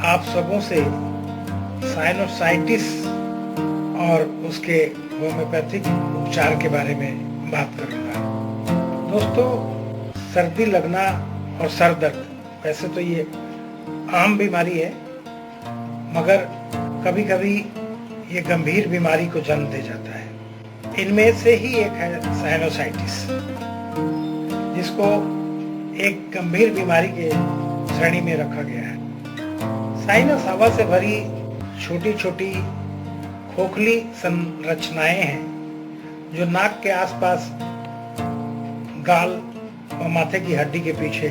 आप सबों से साइनोसाइटिस और उसके होम्योपैथिक उपचार के बारे में बात करूंगा। दोस्तों, सर्दी लगना और सर दर्द वैसे तो ये आम बीमारी है, मगर कभी कभी ये गंभीर बीमारी को जन्म दे जाता है। इनमें से ही एक है साइनोसाइटिस, जिसको एक गंभीर बीमारी के श्रेणी में रखा गया है। साइनस हवा से भरी छोटी छोटी खोखली संरचनाएं हैं जो नाक के आसपास, गाल और माथे की हड्डी के पीछे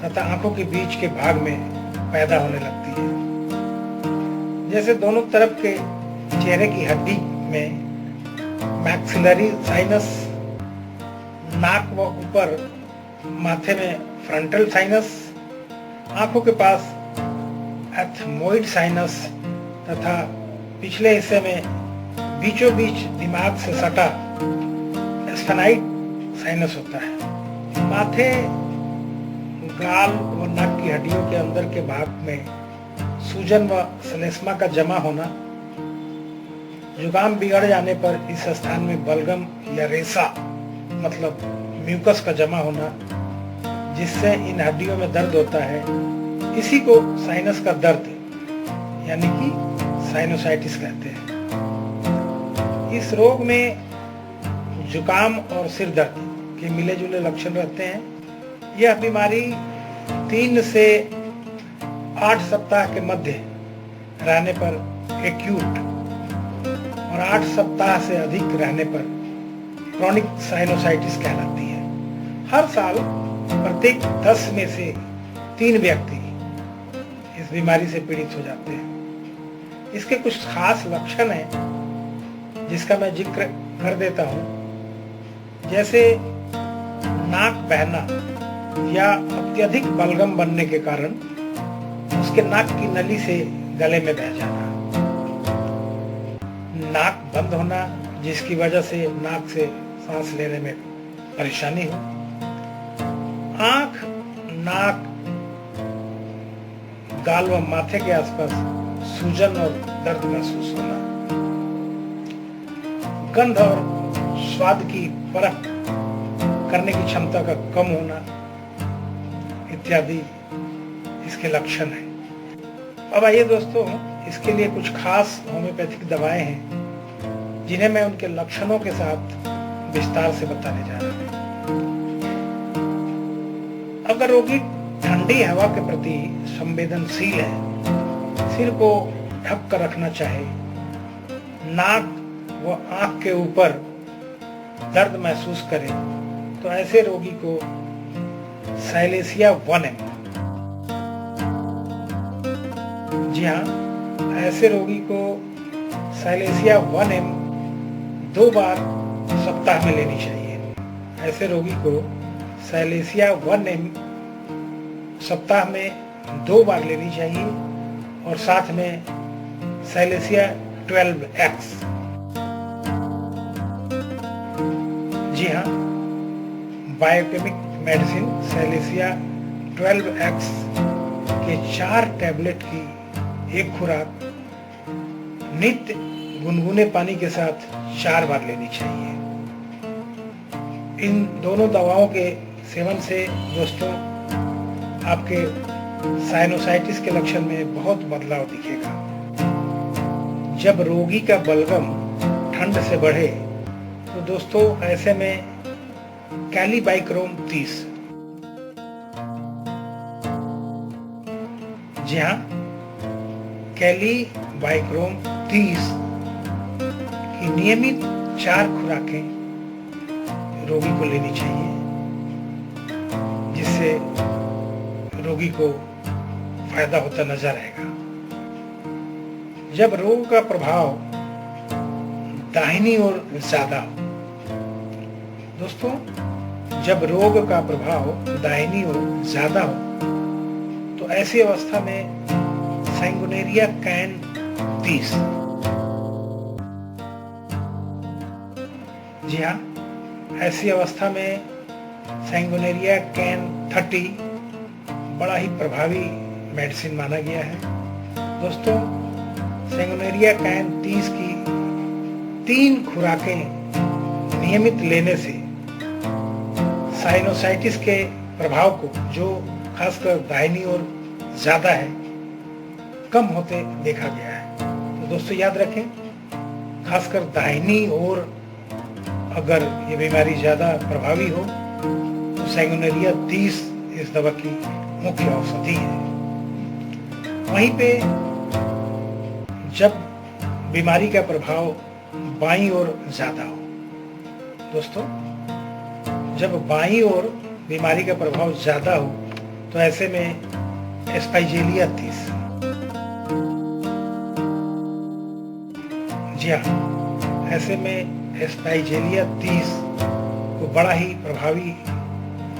तथा आंखों के बीच के भाग में पैदा होने लगती है। जैसे दोनों तरफ के चेहरे की हड्डी में मैक्सिलरी साइनस, नाक व ऊपर माथे में फ्रंटल साइनस, आंखों के पास एथमोइड साइनस तथा पिछले हिस्से में बीचों बीच दिमाग से सटा स्फेनाइड साइनस होता है। माथे, गाल व नाक की हड्डियों के अंदर के भाग में सूजन व श्लेष्मा का जमा होना, जुकाम बिगड़ जाने पर इस स्थान में बलगम या रेशा मतलब म्यूकस का जमा होना, जिससे इन हड्डियों में दर्द होता है, इसी को साइनस का दर्द यानी कि साइनोसाइटिस कहते हैं। इस रोग में जुकाम और सिर दर्द के मिले जुले लक्षण रहते हैं। यह बीमारी 3 से 8 सप्ताह के मध्य रहने पर एक्यूट और 8 सप्ताह से अधिक रहने पर क्रॉनिक साइनोसाइटिस कहलाती है। हर साल प्रत्येक 10 में से 3 व्यक्ति इस बीमारी से पीड़ित हो जाते हैं। इसके कुछ खास लक्षण हैं जिसका मैं जिक्र कर देता हूं, जैसे नाक बहना या अत्यधिक बलगम बनने के कारण उसके नाक की नली से गले में बह जाना, नाक बंद होना जिसकी वजह से नाक से सांस लेने में परेशानी हो, आंख, नाक, गाल व माथे के आसपास सूजन और दर्द महसूस होना, गंध और स्वाद की परख करने की क्षमता का कम होना इत्यादि इसके लक्षण हैं। अब आइए दोस्तों, इसके लिए कुछ खास होम्योपैथिक दवाएं हैं जिन्हें मैं उनके लक्षणों के साथ विस्तार से बताने जा रहा हूं। अगर रोगी ठंडी हवा के प्रति संवेदनशील है, सिर को ढक कर रखना चाहे, नाक व आंख के ऊपर दर्द महसूस करे, तो ऐसे रोगी को साइलेसिया 1M, जी हाँ, ऐसे रोगी को साइलेसिया 1M 2 बार सप्ताह में लेनी चाहिए। ऐसे रोगी को साइलेसिया 1M सप्ताह में 2 बार लेनी चाहिए और साथ में साइलेसिया 12X, जी हाँ, बायोकेमिक मेडिसिन साइलेसिया 12X के 4 टैबलेट की एक खुराक नित्य गुनगुने पानी के साथ 4 बार लेनी चाहिए। इन दोनों दवाओं के सेवन से दोस्तों आपके साइनोसाइटिस के लक्षण में बहुत बदलाव दिखेगा। जब रोगी का बलगम ठंड से बढ़े तो दोस्तों ऐसे में कैलीबाइक्रोम 30, जी हाँ, कैलीबाइक्रोम 30 की नियमित 4 खुराकें रोगी को लेनी चाहिए, जिससे रोगी को फायदा होता नजर आएगा। जब रोग का प्रभाव दाहिनी ओर ज्यादा हो, दोस्तों जब रोग का प्रभाव दाहिनी ओर ज्यादा हो तो ऐसी अवस्था में सैंगुनेरिया कैन 30, जी हाँ, ऐसी अवस्था में सैंगुनेरिया कैन 30 बड़ा ही प्रभावी मेडिसिन माना गया है। दोस्तों, सैंगुनेरिया कैन 30 की 3 खुराकें नियमित लेने से साइनोसाइटिस के प्रभाव को, जो खासकर दाहिनी ओर ज्यादा है, कम होते देखा गया है। तो दोस्तों याद रखें, खासकर दाहिनी ओर अगर ये बीमारी ज्यादा प्रभावी हो तो सैंगुनेरिया 30 इस दवा की मुख्य औषधि है। वहीं पे जब बीमारी का प्रभाव बाईं ओर ज्यादा हो, दोस्तों जब बाईं ओर बीमारी का प्रभाव ज्यादा हो तो ऐसे में एस्पाइजेलिया 30, जी हाँ, ऐसे में एस्पाइजेलिया 30 को बड़ा ही प्रभावी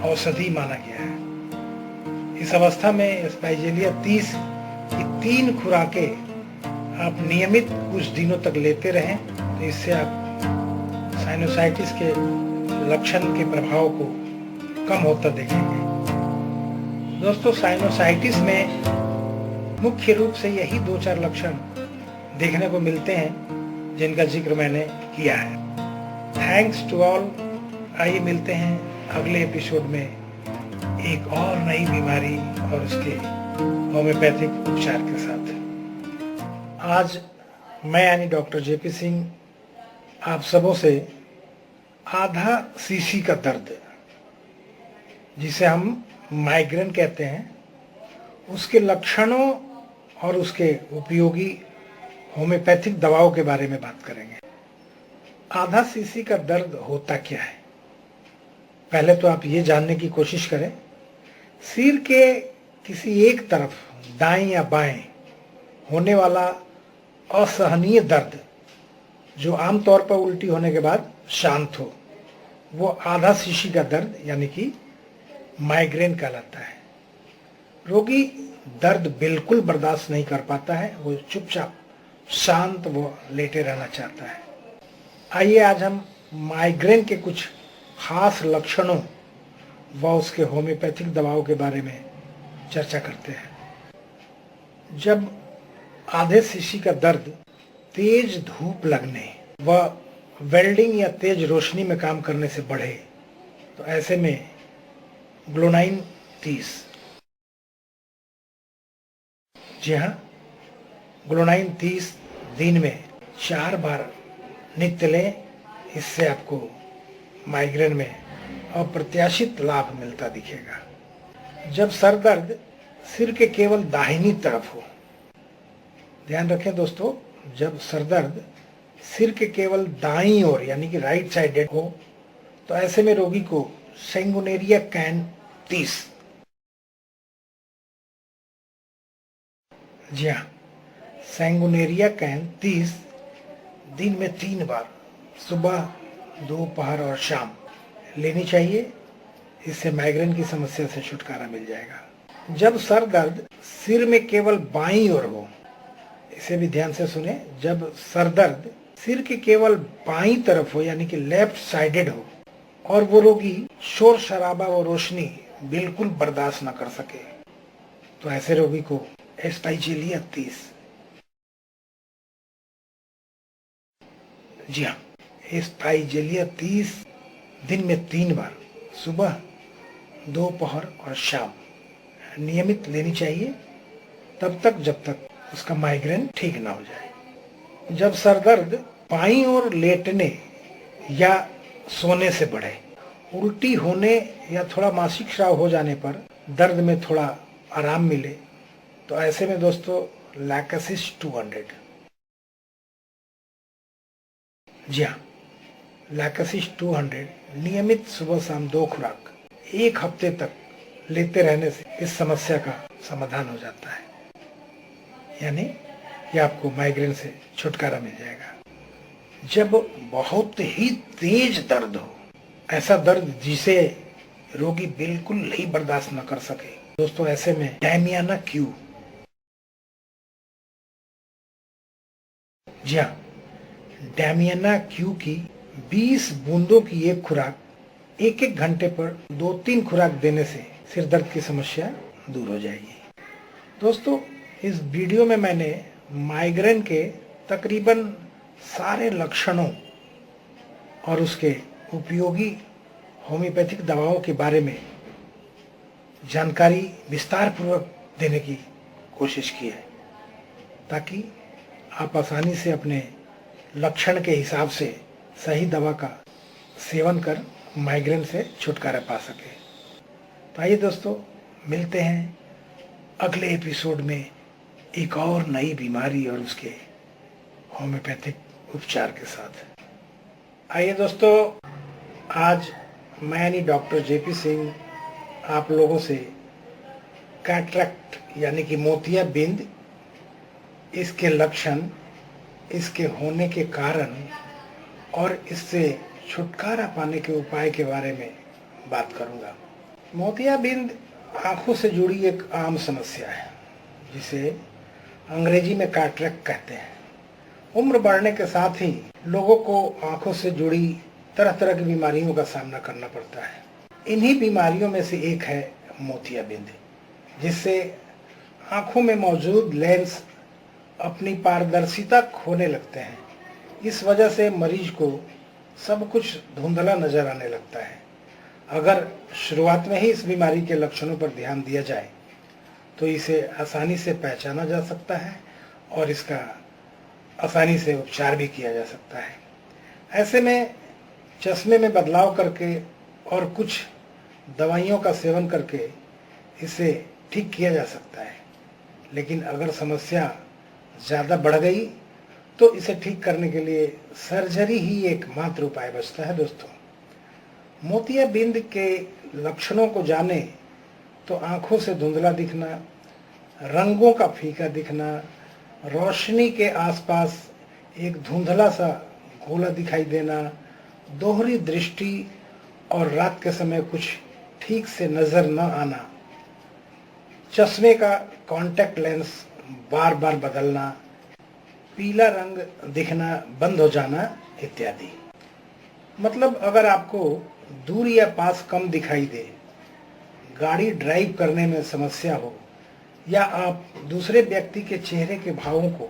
औषधि माना गया है। इस अवस्था में एस्पाइजेलिया 30 की 3 खुराकें आप नियमित कुछ दिनों तक लेते रहें तो इससे आप साइनोसाइटिस के लक्षण के प्रभाव को कम होता देखेंगे। दोस्तों, साइनोसाइटिस में मुख्य रूप से यही 2-4 लक्षण देखने को मिलते हैं जिनका जिक्र मैंने किया है। Thanks to all. आइए मिलते हैं अगले एपिसोड में एक और नई बीमारी और उसके होम्योपैथिक उपचार के साथ। आज मैं यानी डॉक्टर जेपी सिंह आप सबों से आधा सीसी का दर्द, जिसे हम माइग्रेन कहते हैं, उसके लक्षणों और उसके उपयोगी होम्योपैथिक दवाओं के बारे में बात करेंगे। आधा सीसी का दर्द होता क्या है? पहले तो आप ये जानने की कोशिश करें, सिर के किसी एक तरफ दाएं या बाएं होने वाला असहनीय दर्द, जो आमतौर पर उल्टी होने के बाद शांत हो, वो आधा सीसी का दर्द यानी कि माइग्रेन कहलाता है। रोगी दर्द बिल्कुल बर्दाश्त नहीं कर पाता है, वो चुपचाप शांत वो लेटे रहना चाहता है। आइए आज हम माइग्रेन के कुछ खास लक्षणों व उसके होम्योपैथिक दवाओं के बारे में चर्चा करते हैं। जब आधे सीसी का दर्द तेज धूप लगने व वेल्डिंग या तेज रोशनी में काम करने से बढ़े तो ऐसे में ग्लोनाइन 30, जी हाँ, ग्लोनाइन 30 दिन में 4 बार नित्य लें। इससे आपको माइग्रेन में अप्रत्याशित लाभ मिलता दिखेगा। जब सर दर्द सिर के केवल दाहिनी तरफ हो, ध्यान रखें दोस्तों, जब सर दर्द सिर के केवल दाईं ओर यानी कि राइट साइडेड हो तो ऐसे में रोगी को सैंगुनेरिया कैन 30, जी हाँ, सैंगुनेरिया कैन 30 दिन में 3 बार सुबह, दोपहर और शाम लेनी चाहिए। इससे माइग्रेन की समस्या से छुटकारा मिल जाएगा। जब सर दर्द सिर में केवल बाईं ओर हो, इसे भी ध्यान से सुने, जब सर दर्द सिर के केवल बाईं तरफ हो यानी कि लेफ्ट साइडेड हो और वो रोगी शोर शराबा व रोशनी बिल्कुल बर्दाश्त न कर सके तो ऐसे रोगी को एस्पाइजेलिया 30, जी हाँ, एस्पाइजेलिया 30 दिन में 3 बार सुबह, दोपहर और शाम नियमित लेनी चाहिए, तब तक जब तक उसका माइग्रेन ठीक ना हो जाए। जब सर दर्द बाईं ओर लेटने या सोने से बढ़े, उल्टी होने या थोड़ा मासिक स्राव हो जाने पर दर्द में थोड़ा आराम मिले तो ऐसे में दोस्तों लैकेसिस 200, जी हाँ, लैकेसिस 200 नियमित सुबह शाम 2 खुराक 1 हफ्ते तक लेते रहने से इस समस्या का समाधान हो जाता है, यानी कि आपको माइग्रेन से छुटकारा मिल जाएगा। जब बहुत ही तेज दर्द हो, ऐसा दर्द जिसे रोगी बिल्कुल नहीं बर्दाश्त न कर सके, दोस्तों ऐसे में डैमियाना क्यू, जी हाँ, डैमियाना क्यू की 20 बूंदों की एक खुराक 1-1 घंटे पर 2-3 खुराक देने से सिर दर्द की समस्या दूर हो जाएगी। दोस्तों, इस वीडियो में मैंने माइग्रेन के तकरीबन सारे लक्षणों और उसके उपयोगी होम्योपैथिक दवाओं के बारे में जानकारी विस्तार पूर्वक देने की कोशिश की है, ताकि आप आसानी से अपने लक्षण के हिसाब से सही दवा का सेवन कर माइग्रेन से छुटकारा पा सके। तो आइए दोस्तों, मिलते हैं अगले एपिसोड में एक और नई बीमारी और उसके होम्योपैथिक उपचार के साथ। आइए दोस्तों, आज मैं यानी डॉक्टर जेपी सिंह आप लोगों से कैटरेक्ट यानी कि मोतियाबिंद, इसके लक्षण, इसके होने के कारण और इससे छुटकारा पाने के उपाय के बारे में बात करूंगा। मोतियाबिंद आंखों से जुड़ी एक आम समस्या है, जिसे अंग्रेजी में कैटरेक्ट कहते हैं। उम्र बढ़ने के साथ ही लोगों को आंखों से जुड़ी तरह तरह की बीमारियों का सामना करना पड़ता है। इन्हीं बीमारियों में से एक है मोतियाबिंद, जिससे आंखों में मौजूद लेंस अपनी पारदर्शिता खोने लगते हैं। इस वजह से मरीज को सब कुछ धुंधला नजर आने लगता है। अगर शुरुआत में ही इस बीमारी के लक्षणों पर ध्यान दिया जाए तो इसे आसानी से पहचाना जा सकता है और इसका आसानी से उपचार भी किया जा सकता है। ऐसे में चश्मे में बदलाव करके और कुछ दवाइयों का सेवन करके इसे ठीक किया जा सकता है। लेकिन अगर समस्या ज़्यादा बढ़ गई तो इसे ठीक करने के लिए सर्जरी ही एकमात्र उपाय बचता है। दोस्तों, मोतियाबिंद के लक्षणों को जाने तो आंखों से धुंधला दिखना, रंगों का फीका दिखना, रोशनी के आसपास एक धुंधला सा गोला दिखाई देना, दोहरी दृष्टि और रात के समय कुछ ठीक से नजर न आना, चश्मे का कॉन्टैक्ट लेंस बार बार बदलना, पीला रंग दिखना बंद हो जाना इत्यादि। मतलब अगर आपको दूर या पास कम दिखाई दे, गाड़ी ड्राइव करने में समस्या हो या आप दूसरे व्यक्ति के चेहरे के भावों को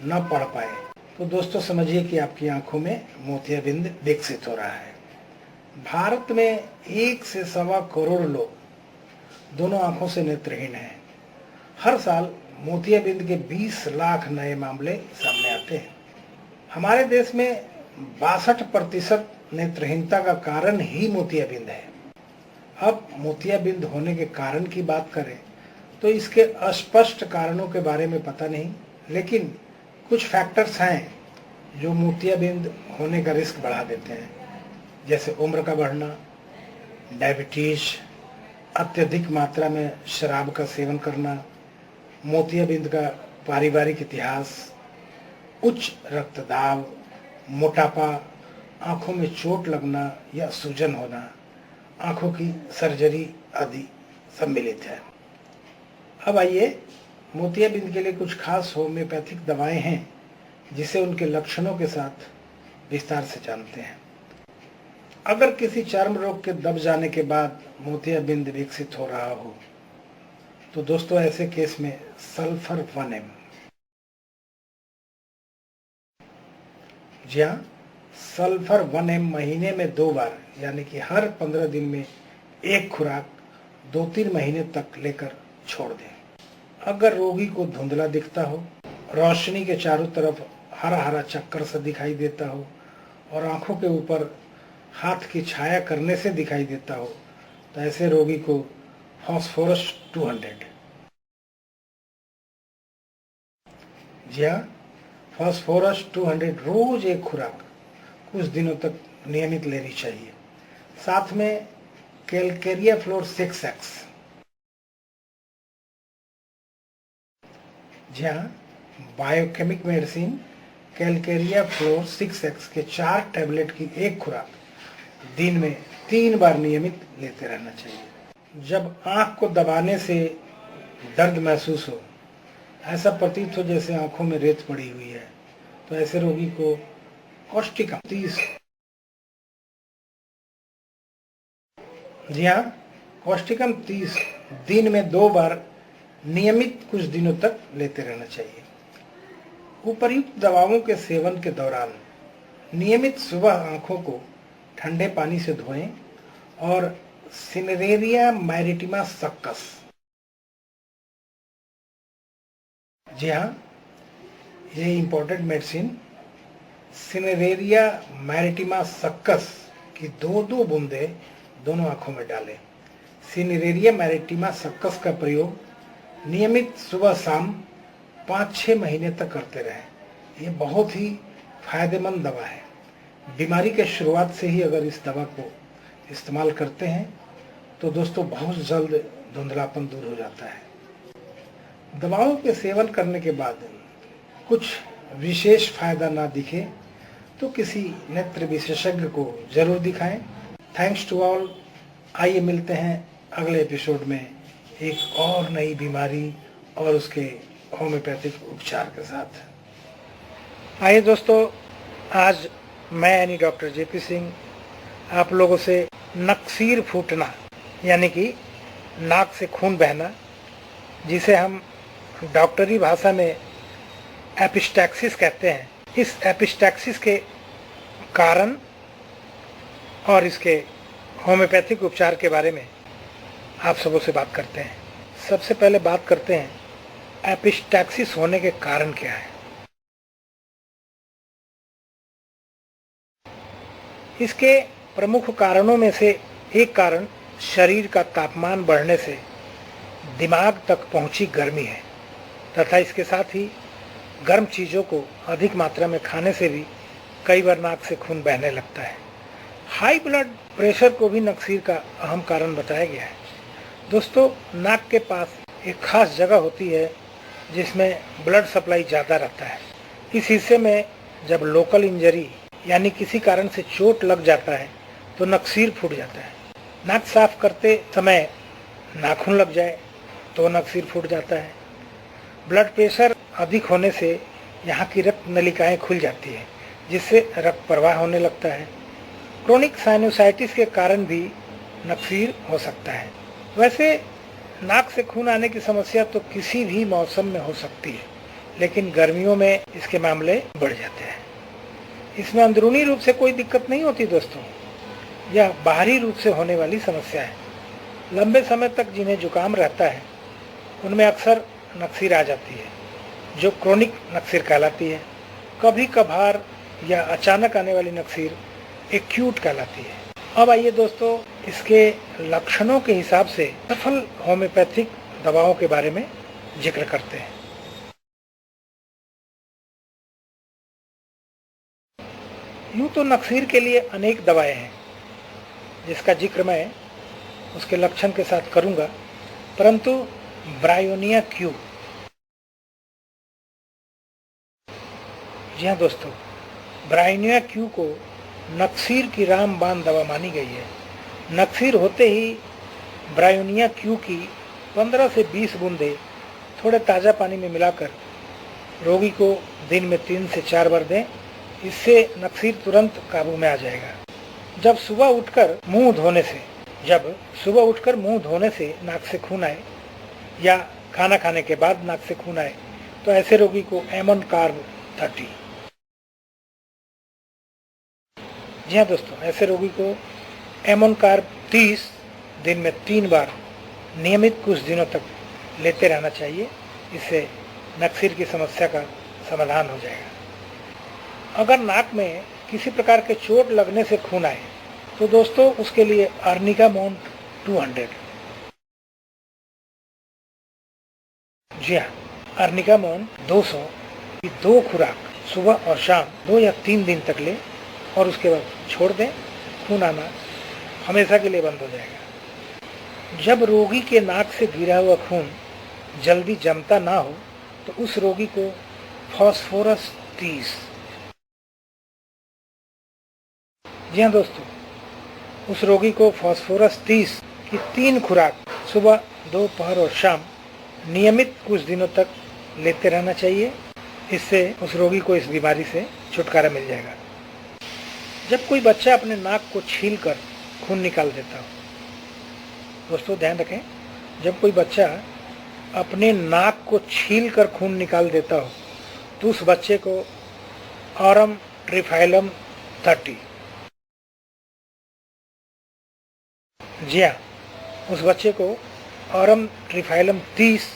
न पढ़ पाए, तो दोस्तों समझिए कि आपकी आंखों में मोतियाबिंद विकसित हो रहा है। भारत में 1 से 1.25 करोड़ लोग दोनों आंखों से नेत्रहीन हैं। हर साल मोतियाबिंद के 20 लाख नए मामले सामने आते हैं। हमारे देश में 62% नेत्रहीनता का कारण ही मोतियाबिंद है। अब मोतियाबिंद होने के कारण की बात करें तो इसके अस्पष्ट कारणों के बारे में पता नहीं, लेकिन कुछ फैक्टर्स हैं जो मोतियाबिंद होने का रिस्क बढ़ा देते हैं, जैसे उम्र का बढ़ना, डायबिटीज, अत्यधिक मात्रा में शराब का सेवन करना, मोतियाबिंद का पारिवारिक इतिहास, उच्च रक्तदाब, मोटापा, आंखों में चोट लगना या सूजन होना, आंखों की सर्जरी आदि सम्मिलित है। अब आइए, मोतियाबिंद के लिए कुछ खास होम्योपैथिक दवाएं हैं जिसे उनके लक्षणों के साथ विस्तार से जानते हैं। अगर किसी चर्म रोग के दब जाने के बाद मोतियाबिंद विकसित हो रहा हो तो दोस्तों ऐसे केस में सल्फर 1M, जी हाँ, सल्फर 1M महीने में 2 बार यानी कि हर 15 दिन में 1 खुराक 2-3 महीने तक लेकर छोड़ दें। अगर रोगी को धुंधला दिखता हो, रोशनी के चारों तरफ हरा हरा चक्कर सा दिखाई देता हो और आंखों के ऊपर हाथ की छाया करने से दिखाई देता हो, तो ऐसे रोगी को फास्फोरस 200, जी हाँ, फास्फोरस 200 रोज 1 खुराक कुछ दिनों तक नियमित लेनी चाहिए। साथ में कैलकेरिया फ्लोर 6X, जी हाँ, biochemic medicine Calcarea floor 6X के 4 टैबलेट की 1 खुराक दिन में 3 बार नियमित लेते रहना चाहिए। जब आंख को दबाने से दर्द महसूस हो, ऐसा प्रतीत हो जैसे आंखों में रेत पड़ी हुई है, तो ऐसे रोगी को कॉस्टिका 30 जी हाँ, कॉस्टिकम 30 दिन में 2 बार नियमित कुछ दिनों तक लेते रहना चाहिए। उपर्युक्त दवाओं के सेवन के दौरान नियमित सुबह आंखों को ठंडे पानी से धोएं और सिनेरेरिया मैरिटिमा सक्कस, जी हाँ, ये इंपॉर्टेंट मेडिसिन सिनेरेरिया मैरिटिमा सक्कस की 2-2 बूंदे दोनों आंखों में डालें। सिनेरेरिया मैरिटिमा सक्कस का प्रयोग नियमित सुबह शाम 5-6 महीने तक करते रहें। ये बहुत ही फायदेमंद दवा है। बीमारी के शुरुआत से ही अगर इस दवा को इस्तेमाल करते हैं तो दोस्तों बहुत जल्द धुंधलापन दूर हो जाता है। दवाओं के सेवन करने के बाद कुछ विशेष फायदा ना दिखे तो किसी नेत्र विशेषज्ञ को जरूर दिखाएं। Thanks to all. आइए मिलते हैं अगले एपिसोड में एक और नई बीमारी और उसके होम्योपैथिक उपचार के साथ। आइए दोस्तों, आज मैं यानी डॉक्टर जेपी सिंह आप लोगों से नक्सीर फूटना यानी कि नाक से खून बहना, जिसे हम डॉक्टरी भाषा में एपिस्टैक्सिस कहते हैं, इस एपिस्टैक्सिस के कारण और इसके होम्योपैथिक उपचार के बारे में आप सबों से बात करते हैं। सबसे पहले बात करते हैं एपिस्टैक्सिस होने के कारण क्या है। इसके प्रमुख कारणों में से एक कारण शरीर का तापमान बढ़ने से दिमाग तक पहुंची गर्मी है तथा इसके साथ ही गर्म चीज़ों को अधिक मात्रा में खाने से भी कई बार नाक से खून बहने लगता है। हाई ब्लड प्रेशर को भी नक्सीर का अहम कारण बताया गया है। दोस्तों, नाक के पास एक खास जगह होती है जिसमें ब्लड सप्लाई ज़्यादा रहता है। इस हिस्से में जब लोकल इंजरी यानी किसी कारण से चोट लग जाता है तो नक्सीर फूट जाता है। नाक साफ करते समय नाखून लग जाए तो नक्सीर फूट जाता है। ब्लड प्रेशर अधिक होने से यहाँ की रक्त नलिकाएं खुल जाती है जिससे रक्त प्रवाह होने लगता है। क्रोनिक साइनोसाइटिस के कारण भी नक्सीर हो सकता है। वैसे नाक से खून आने की समस्या तो किसी भी मौसम में हो सकती है, लेकिन गर्मियों में इसके मामले बढ़ जाते हैं। इसमें अंदरूनी रूप से कोई दिक्कत नहीं होती दोस्तों, यह बाहरी रूप से होने वाली समस्या है। लंबे समय तक जिन्हें जुकाम रहता है उनमें अक्सर नक्सीर आ जाती है जो क्रोनिक नक्सीर कहलाती है। कभी कभार या अचानक आने वाली नक्सीर एक्यूट कहलाती है। अब आइए दोस्तों, इसके लक्षणों के हिसाब से सफल होम्योपैथिक दवाओं के बारे में जिक्र करते हैं। यूँ तो नक्सीर के लिए अनेक दवाएं हैं जिसका जिक्र मैं उसके लक्षण के साथ करूंगा, परंतु ब्रायोनिया क्यू, जी हाँ दोस्तों, ब्रायोनिया क्यू को नक्सीर की रामबाण दवा मानी गई है। नक्सीर होते ही ब्रायोनिया क्यू की 15 से 20 बूंदे थोड़े ताज़ा पानी में मिलाकर रोगी को दिन में 3 से 4 बार दें। इससे नक्सीर तुरंत काबू में आ जाएगा। जब सुबह उठकर मुंह धोने से नाक से खून आए या खाना खाने के बाद नाक से खून आए तो ऐसे रोगी को एमोन कार्ब 30, जी हाँ दोस्तों, ऐसे रोगी को एमोन कार्ब 30 दिन में 3 बार नियमित कुछ दिनों तक लेते रहना चाहिए। इससे नक्सीर की समस्या का समाधान हो जाएगा। अगर नाक में किसी प्रकार के चोट लगने से खून आए तो दोस्तों उसके लिए अर्निकामोन 200, जी हाँ, अर्निकामोन 200 की 2 खुराक सुबह और शाम 2 या 3 दिन तक ले और उसके बाद छोड़ दें। खून आना हमेशा के लिए बंद हो जाएगा। जब रोगी के नाक से गिरा हुआ खून जल्दी जमता ना हो तो उस रोगी को फास्फोरस 30, जी हाँ दोस्तों, उस रोगी को फास्फोरस 30 की 3 खुराक सुबह, दोपहर और शाम नियमित कुछ दिनों तक लेते रहना चाहिए। इससे उस रोगी को इस बीमारी से छुटकारा मिल जाएगा। जब कोई बच्चा अपने नाक को छीलकर खून निकाल देता हो दोस्तों ध्यान रखें, जब कोई बच्चा अपने नाक को छील कर खून निकाल देता हो तो उस बच्चे को ऑरम ट्रिफाइलम 30, जी हाँ, उस बच्चे को ऑरम ट्रिफाइलम 30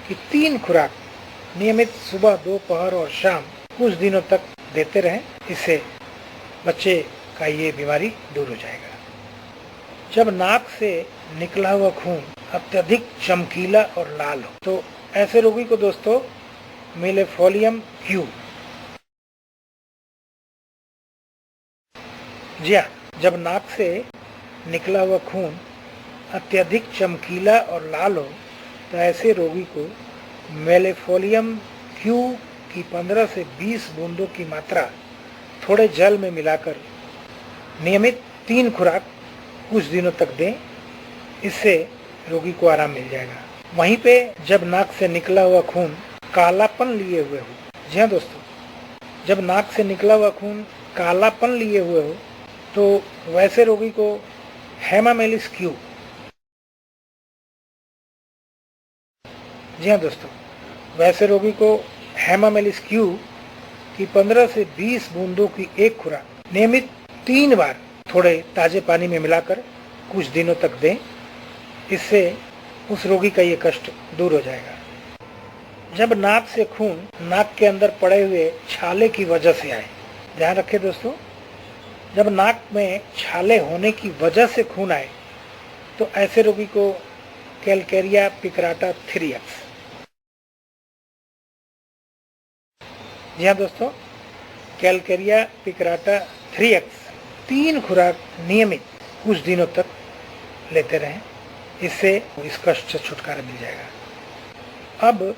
की 3 खुराक नियमित सुबह, दोपहर और शाम कुछ दिनों तक देते रहें। इससे बच्चे का ये बीमारी दूर हो जाएगा। जब नाक से निकला हुआ खून अत्यधिक चमकीला और लाल हो तो ऐसे रोगी को दोस्तों मिलेफोलियम क्यू, जी हाँ, जब नाक से निकला हुआ खून अत्यधिक चमकीला और लाल हो तो ऐसे रोगी को मिलेफोलियम क्यू की 15 से 20 बूंदों की मात्रा थोड़े जल में मिलाकर नियमित 3 खुराक कुछ दिनों तक दें। इससे रोगी को आराम मिल जाएगा। वहीं पे जब नाक से निकला हुआ खून कालापन लिए हुए हो, जी हाँ दोस्तों, जब नाक से निकला हुआ खून कालापन लिए हुए हो तो वैसे रोगी को हेमामेलिस क्यू, जी हाँ दोस्तों, वैसे रोगी को हेमामेलिस क्यू की 15 से 20 बूंदों की एक खुराक नियमित 3 बार थोड़े ताजे पानी में मिलाकर कुछ दिनों तक दें। इससे उस रोगी का ये कष्ट दूर हो जाएगा। जब नाक से खून नाक के अंदर पड़े हुए छाले की वजह से आए, ध्यान रखें दोस्तों, जब नाक में छाले होने की वजह से खून आए तो ऐसे रोगी को कैलकेरिया पिक्राटा 3X, जी हाँ दोस्तों, कैलकेरिया पिक्राटा 3X 3 खुराक नियमित कुछ दिनों तक लेते रहें। इससे इस कष्ट से छुटकारा मिल जाएगा। अब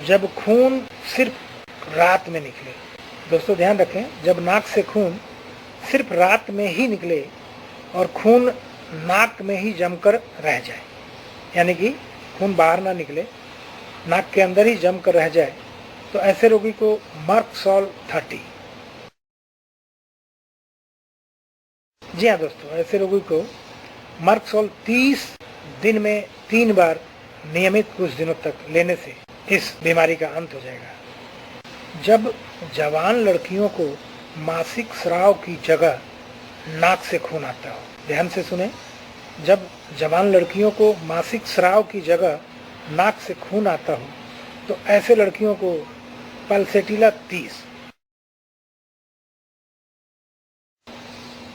जब खून सिर्फ रात में निकले, दोस्तों ध्यान रखें, जब नाक से खून सिर्फ रात में ही निकले और खून नाक में ही जमकर रह जाए, यानी कि खून बाहर ना निकले, नाक के अंदर ही जमकर रह जाए, तो ऐसे रोगी को मर्कसॉल 30, जी हाँ दोस्तों, ऐसे रोगी को मर्कसॉल 30 दिन में 3 बार नियमित कुछ दिनों तक लेने से इस बीमारी का अंत हो जाएगा। जब जवान लड़कियों को मासिक स्राव की जगह नाक से खून आता हो, ध्यान से सुने, जब जवान लड़कियों को मासिक स्राव की जगह नाक से खून आता हो तो ऐसे लड़कियों को पल्सेटिला 30,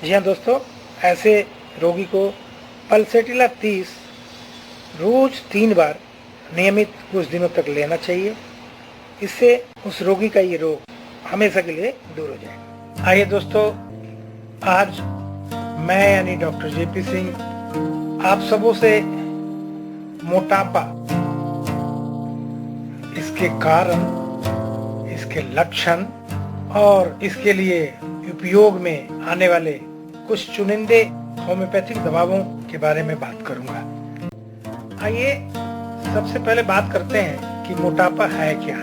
जी हाँ दोस्तों, ऐसे रोगी को पल्सेटिला 30 रोज 3 बार नियमित कुछ दिनों तक लेना चाहिए। इससे उस रोगी का ये रोग हमेशा के लिए दूर हो जाएगा। आइए दोस्तों, आज मैं यानी डॉक्टर जेपी सिंह आप सबों से मोटापा, इसके कारण, इसके लक्षण और इसके लिए उपयोग में आने वाले कुछ चुनिंदे होम्योपैथिक दवाओं के बारे में बात करूंगा। आइए सबसे पहले बात करते हैं कि मोटापा है क्या।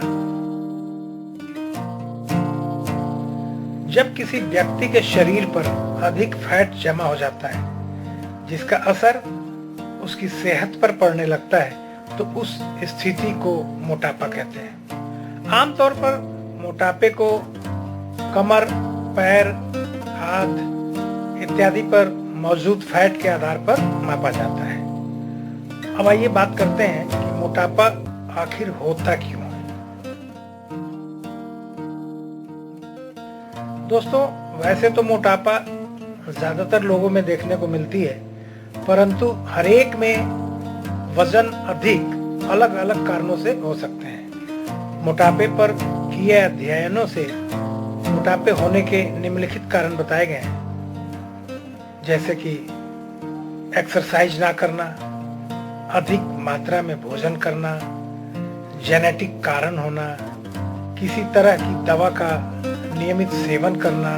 जब किसी व्यक्ति के शरीर पर अधिक फैट जमा हो जाता है जिसका असर उसकी सेहत पर पड़ने लगता है तो उस स्थिति को मोटापा कहते हैं। आमतौर पर मोटापे को कमर, पैर, हाथ इत्यादि पर मौजूद फैट के आधार पर मापा जाता है। अब आइए बात करते हैं कि मोटापा आखिर होता क्यों है। दोस्तों वैसे तो मोटापा ज्यादातर लोगों में देखने को मिलती है, परंतु हर एक में वजन अधिक अलग अलग कारणों से हो सकते हैं। मोटापे पर किए अध्ययनों से मोटापे होने के निम्नलिखित कारण बताए गए हैं, जैसे कि एक्सरसाइज ना करना, अधिक मात्रा में भोजन करना, जेनेटिक कारण होना, किसी तरह की दवा का नियमित सेवन करना,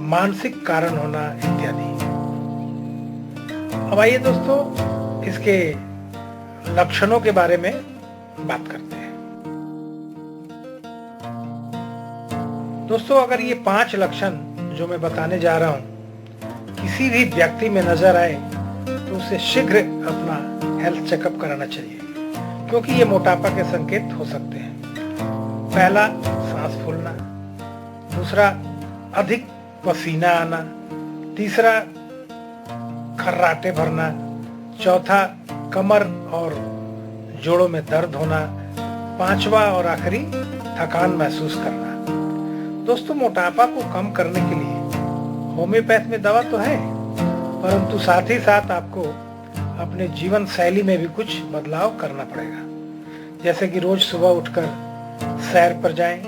मानसिक कारण होना इत्यादि। अब आइए दोस्तों इसके लक्षणों के बारे में बात करते हैं। दोस्तों अगर ये 5 लक्षण जो मैं बताने जा रहा हूं किसी भी व्यक्ति में नजर आए तो उसे शीघ्र अपना हेल्थ चेकअप कराना चाहिए, क्योंकि ये मोटापा के संकेत हो सकते हैं। पहला, सांस फूलना। दूसरा, अधिक पसीना आना। तीसरा, खर्राटे भरना। चौथा, कमर और जोड़ों में दर्द होना। पांचवा और आखिरी, थकान महसूस करना। दोस्तों, मोटापा को कम करने के लिए होम्योपैथ में दवा तो है, परंतु साथ ही साथ आपको अपने जीवन शैली में भी कुछ बदलाव करना पड़ेगा। जैसे कि रोज सुबह उठकर सैर पर जाएं,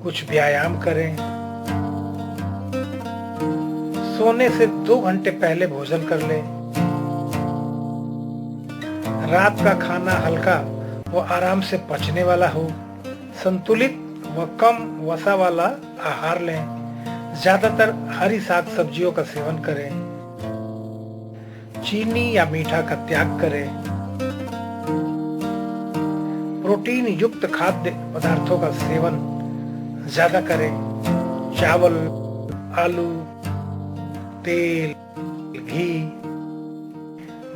कुछ व्यायाम करें, सोने से 2 घंटे पहले भोजन कर लें, रात का खाना हल्का व आराम से पचने वाला हो, संतुलित व कम वसा वाला आहार लें, ज्यादातर हरी साग सब्जियों का सेवन करें, चीनी या मीठा का त्याग करें, प्रोटीन युक्त खाद्य पदार्थों का सेवन ज्यादा करें, चावल, आलू, तेल, घी,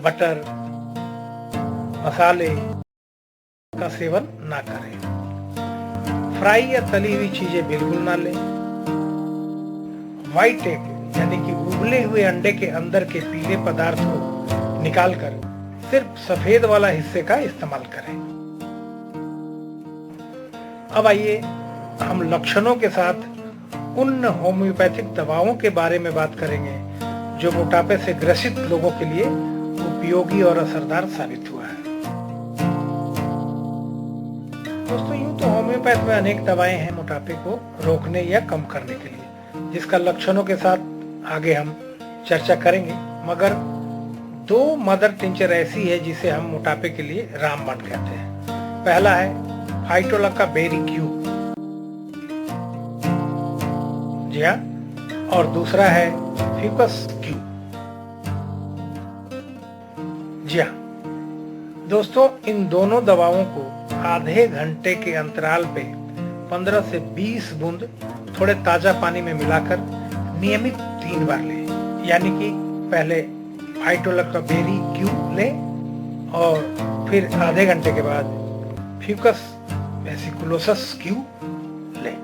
बटर, मसाले का सेवन ना करें, फ्राई या तली हुई चीजें बिल्कुल ना लें, व्हाइट एग यानी कि उबले हुए अंडे के अंदर के पीले पदार्थ को निकालकर सिर्फ सफेद वाला हिस्से का इस्तेमाल करें। अब आइए हम लक्षणों के साथ उन होम्योपैथिक दवाओं के बारे में बात करेंगे जो मोटापे से ग्रसित लोगों के लिए उपयोगी और असरदार साबित हुआ है। दोस्तों, यूं तो होम्योपैथ में अनेक दवाएं हैं मोटापे को रोकने या कम करने के लिए, जिसका लक्षणों के साथ आगे हम चर्चा करेंगे, मगर 2 मदर टिंचर ऐसी है जिसे हम मोटापे के लिए रामबाण कहते हैं। पहला है फाइटोलक्का बेरी क्यूब, जी हाँ, और दूसरा है फ्यूकस क्यूब, जी हाँ। दोस्तों, इन दोनों दवाओं को आधे घंटे के अंतराल पे 15 से 20 बूंद थोड़े ताजा पानी में मिलाकर नियमित 3 बार लें। यानी कि पहले फाइटोलक्का बेरी क्यूब लें और फिर आधे घंटे के बाद फ्यूकस वेसिकुलोसस क्यूब लें।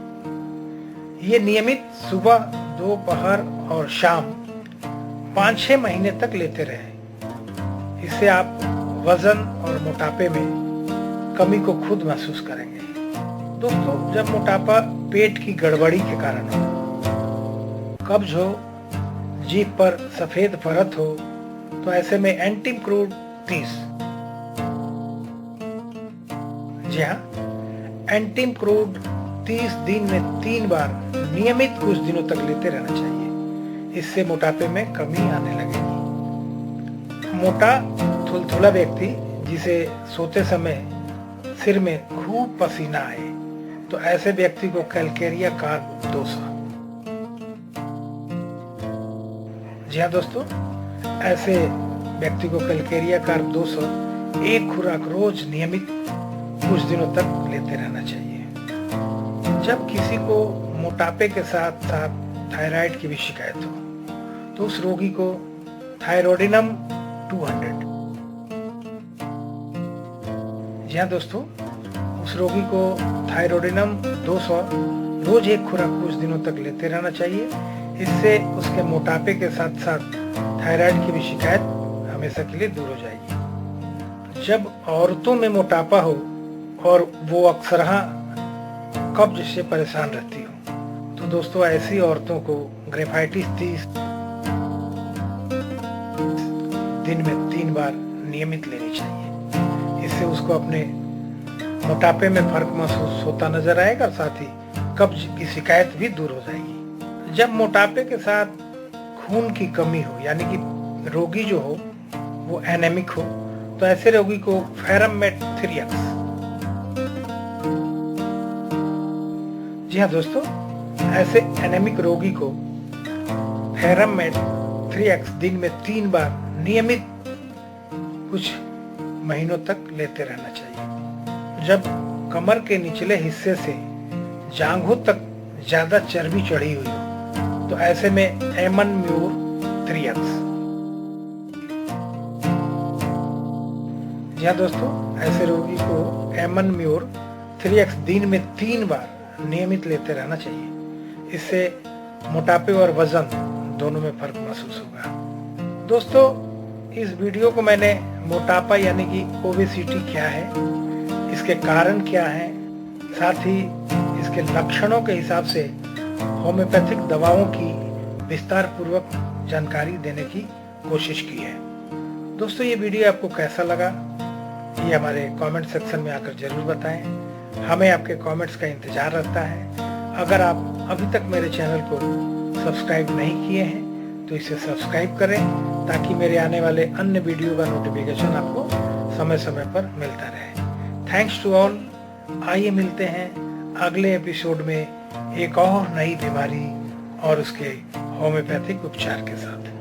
ये नियमित सुबह, दोपहर और शाम 5-6 महीने तक लेते रहें। इससे आप वजन और मोटापे में कमी को खुद महसूस करेंगे। दोस्तों, जब मोटापा पेट की गड़बड़ी के कारण हो, कब्ज हो, जीभ पर सफेद परत हो, तो ऐसे में एंटीक्रूड 30, जी हाँ, एंटीक्रूड 30 दिन में 3 बार नियमित कुछ दिनों तक लेते रहना चाहिए। इससे मोटापे में कमी आने लगेगी। मोटा थुलथुला व्यक्ति जिसे सोते समय सिर में खूब पसीना आए, तो ऐसे व्यक्ति को कैलकेरिया कार्ब डोसा, जी हाँ दोस्तों, ऐसे व्यक्ति को कैलकेरिया कार्ब डोसा 1 खुराक रोज नियमित कुछ दिनों तक लेते रहना चाहिए। जब किसी को मोटापे के साथ साथ थायराइड की भी शिकायत हो, तो उस रोगी को थायरोडिनम 200, जी हाँ दोस्तों, उस रोगी को थायरोडिनम 200 रोज 1 खुराक कुछ दिनों तक लेते रहना चाहिए। इससे उसके मोटापे के साथ साथ थायराइड की भी शिकायत हमेशा के लिए दूर हो जाएगी। जब औरतों में मोटापा हो और वो अक्सर कब्ज से परेशान रहती हो, तो दोस्तों ऐसी औरतों को ग्रेफाइटिस 30 दिन में 3 बार नियमित लेनी चाहिए। इससे उसको अपने मोटापे में फर्क महसूस होता नजर आएगा और साथ ही कब्ज की शिकायत भी दूर हो जाएगी। जब मोटापे के साथ खून की कमी हो, यानी कि रोगी जो हो वो एनेमिक हो, तो ऐसे रोगी को फेरमेट 3x, जी हाँ दोस्तों, ऐसे एनेमिक रोगी को फेरमेट 3x दिन में 3 बार नियमित कुछ महीनों तक लेते रहना चाहिए। जब कमर के निचले हिस्से से जांघों तक ज्यादा चर्बी चढ़ी हुई हो, तो ऐसे में एमन म्यूर 3x। जी हाँ दोस्तों, ऐसे रोगी को एमन म्योर 3x दिन में 3 बार नियमित लेते रहना चाहिए। इससे मोटापे और वजन दोनों में फर्क महसूस होगा। दोस्तों, इस वीडियो को मैंने मोटापा यानी कि ओबेसिटी क्या है, इसके कारण क्या है, साथ ही इसके लक्षणों के हिसाब से होम्योपैथिक दवाओं की विस्तार पूर्वक जानकारी देने की कोशिश की है। दोस्तों, ये वीडियो आपको कैसा लगा ये हमारे कमेंट सेक्शन में आकर जरूर बताएं। हमें आपके कमेंट्स का इंतजार रहता है। अगर आप अभी तक मेरे चैनल को सब्सक्राइब नहीं किए हैं तो इसे सब्सक्राइब करें ताकि मेरे आने वाले अन्य वीडियो का नोटिफिकेशन आपको समय समय पर मिलता रहे। Thanks to all. आइए मिलते हैं अगले एपिसोड में एक और नई बीमारी और उसके होम्योपैथिक उपचार के साथ।